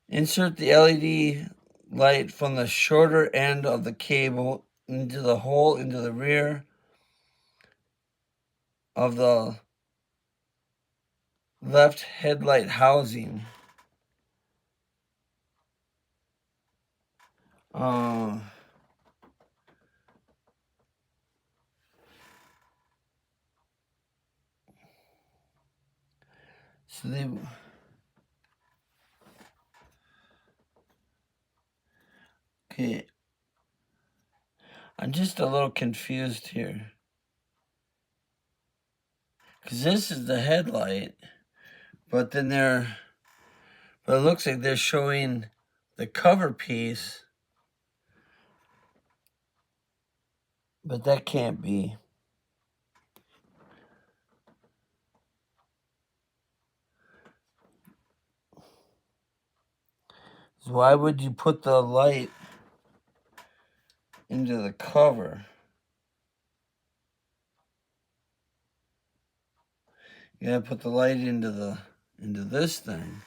Speaker 1: insert the LED light from the shorter end of the cable into the hole into the rear of the left headlight housing. So okay, I'm just a little confused here, because this is the headlight, but then but it looks like they're showing the cover piece, but that can't be. So why would you put the light into the cover? You gotta put the light into this thing.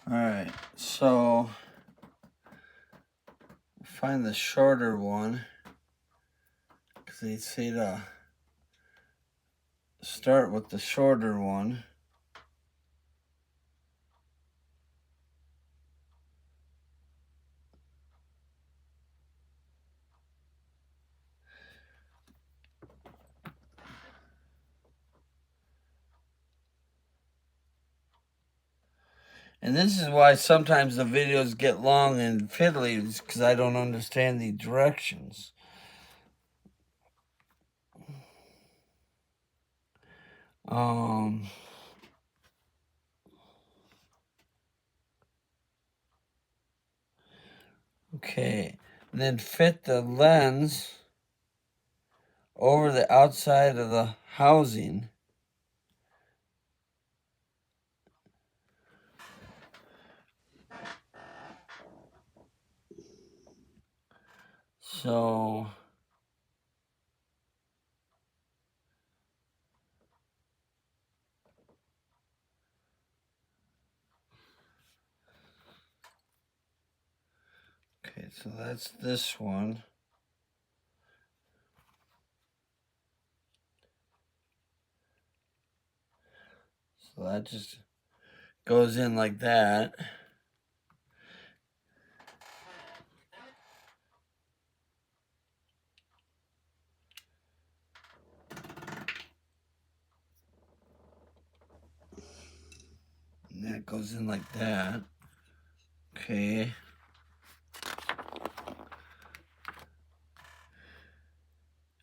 Speaker 1: Alright, so find the shorter one, because they say to start with the shorter one. And this is why sometimes the videos get long and fiddly, because I don't understand the directions. Okay, and then fit the lens over the outside of the housing. So okay, so that's this one. So that just goes in like that. And that goes in like that. Okay.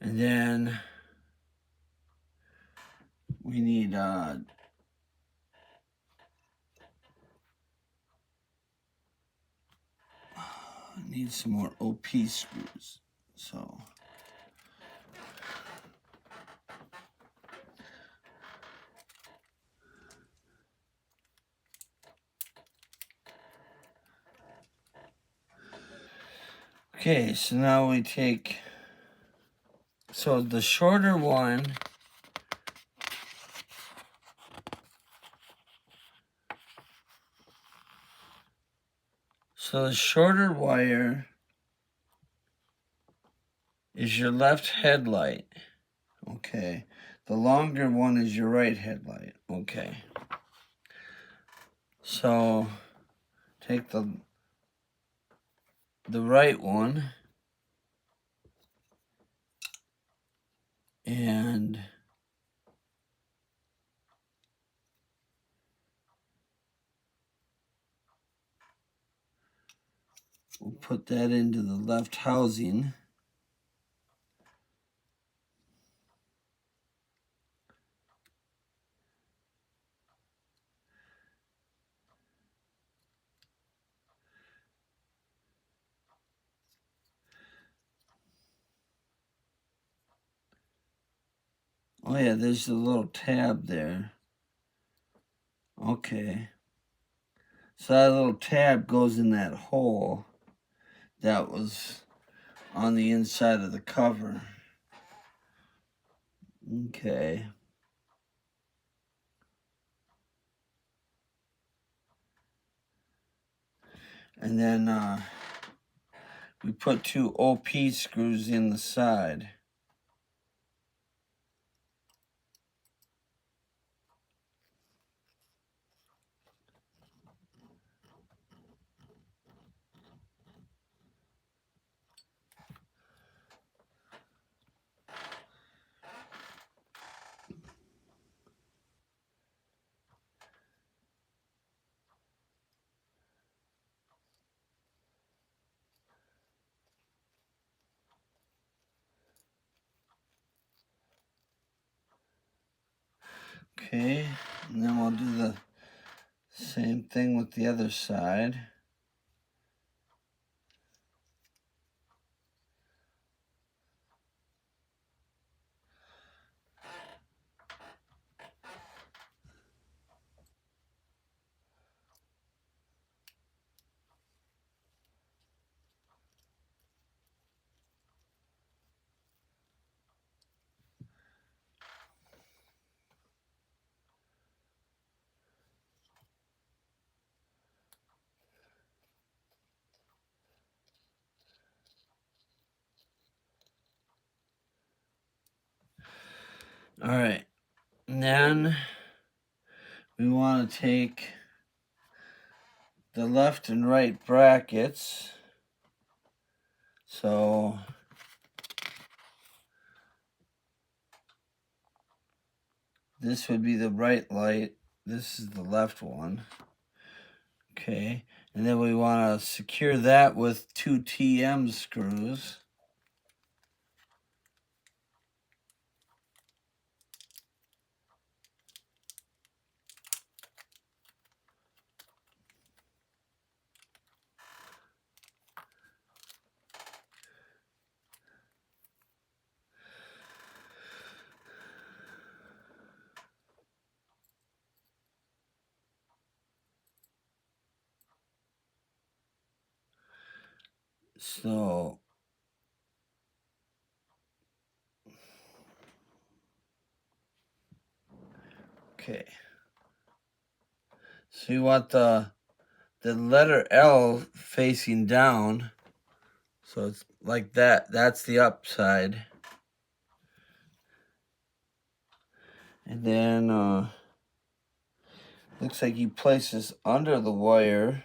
Speaker 1: And then we need some more OP screws. So okay, so now we take, so the shorter one, so the shorter wire is your left headlight. Okay. The longer one is your right headlight. Okay. So take the right one and we'll put that into the left housing. Oh yeah, there's a little tab there. Okay. So that little tab goes in that hole that was on the inside of the cover. Okay. And then we put 2 OP screws in the side. Okay, and then we'll do the same thing with the other side. All right, and then we want to take the left and right brackets. So this would be the right light. This is the left one. Okay, and then we want to secure that with 2 TM screws. So, okay. So you want the letter L facing down. So it's like that. That's the upside. And then looks like you place this under the wire.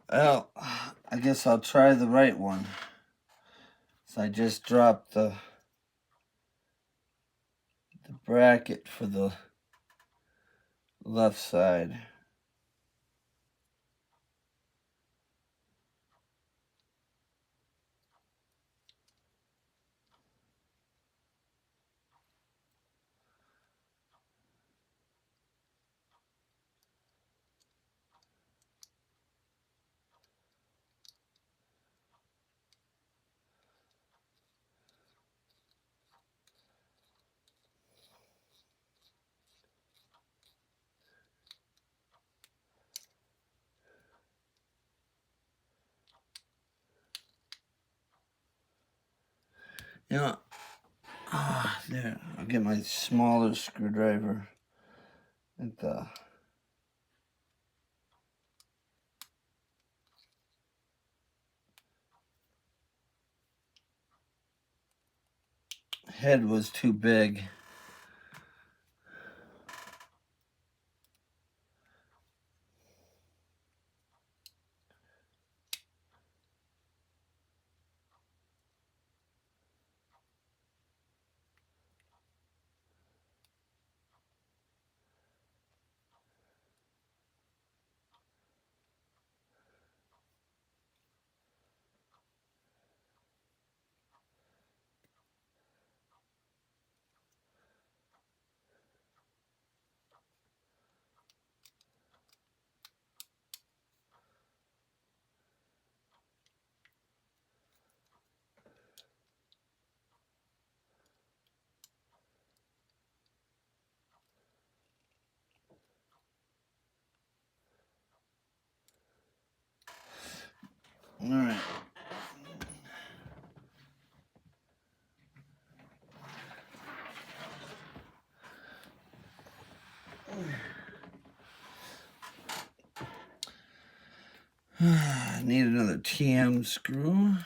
Speaker 1: Well, I guess I'll try the right one. So I just dropped the bracket for the left side. You know, there. I'll get my smaller screwdriver. And the head was too big. All right. I need another TM screw.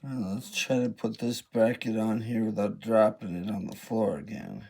Speaker 1: Well, let's try to put this bracket on here without dropping it on the floor again.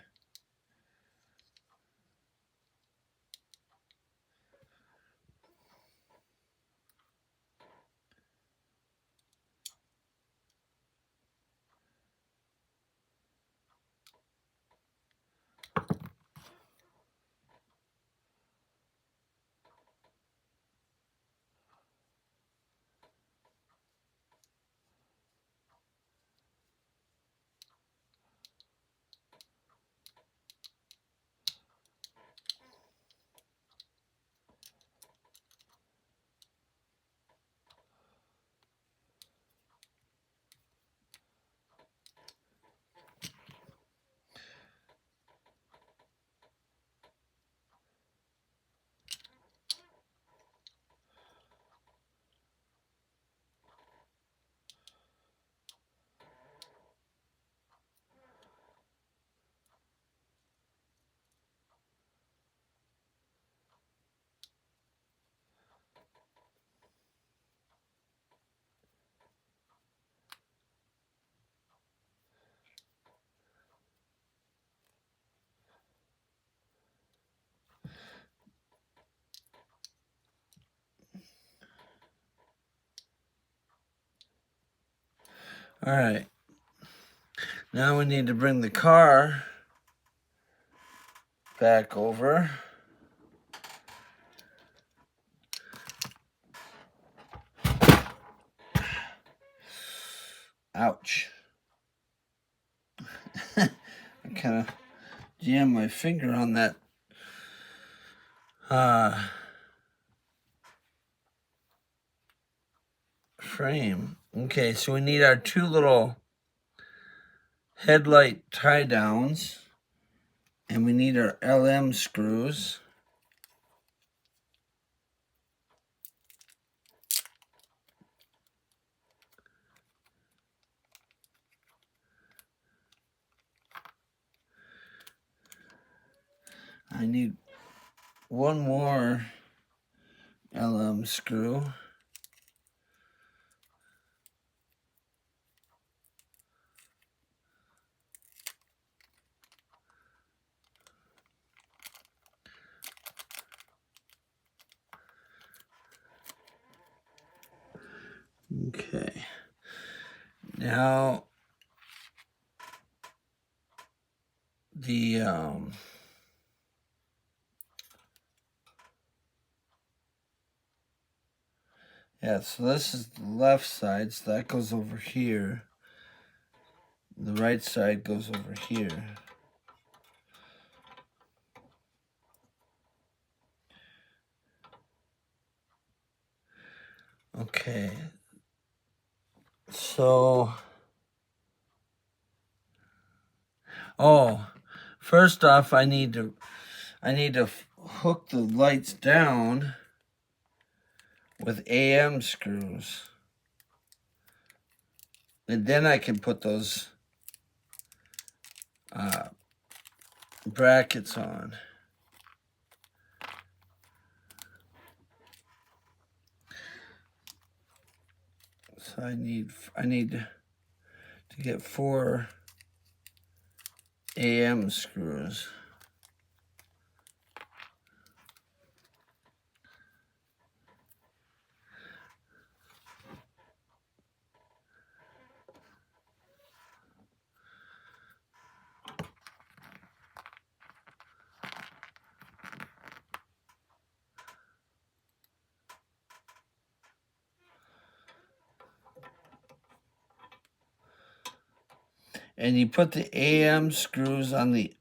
Speaker 1: All right. Now we need to bring the car back over. Ouch. I kind of jammed my finger on that frame. Okay, so we need our two little headlight tie downs, and we need our LM screws. I need one more LM screw. Okay. Now the yeah, so this is the left side, so that goes over here. The right side goes over here. Okay. So, first off, I need to hook the lights down with AM screws. And then I can put those brackets on. So I need to get 4 AM screws. And you put the AM screws on the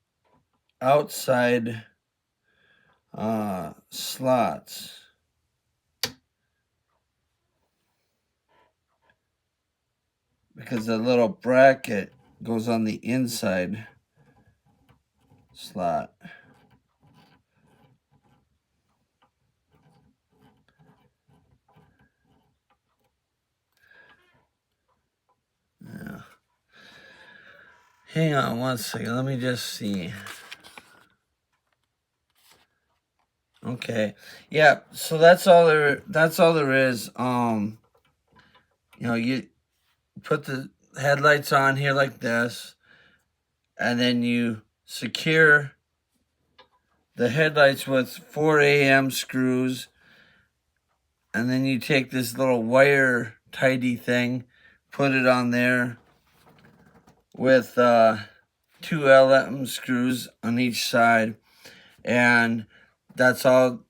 Speaker 1: outside slots. Because the little bracket goes on the inside slot. Yeah. Hang on one second. Let me just see. Okay. Yeah. So that's all there is. You put the headlights on here like this, and then you secure the headlights with 4 AM screws, and then you take this little wire tidy thing, put it on there with 2 LM screws on each side, and that's all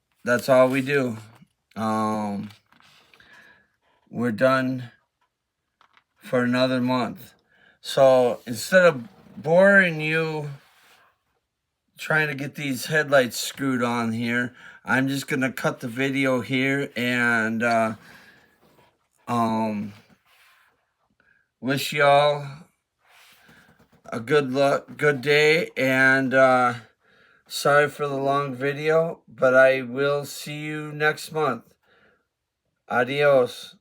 Speaker 1: we do. We're done for another month. So instead of boring you trying to get these headlights screwed on here, I'm just gonna cut the video here and wish y'all a good day, and sorry for the long video, but I will see you next month. Adios.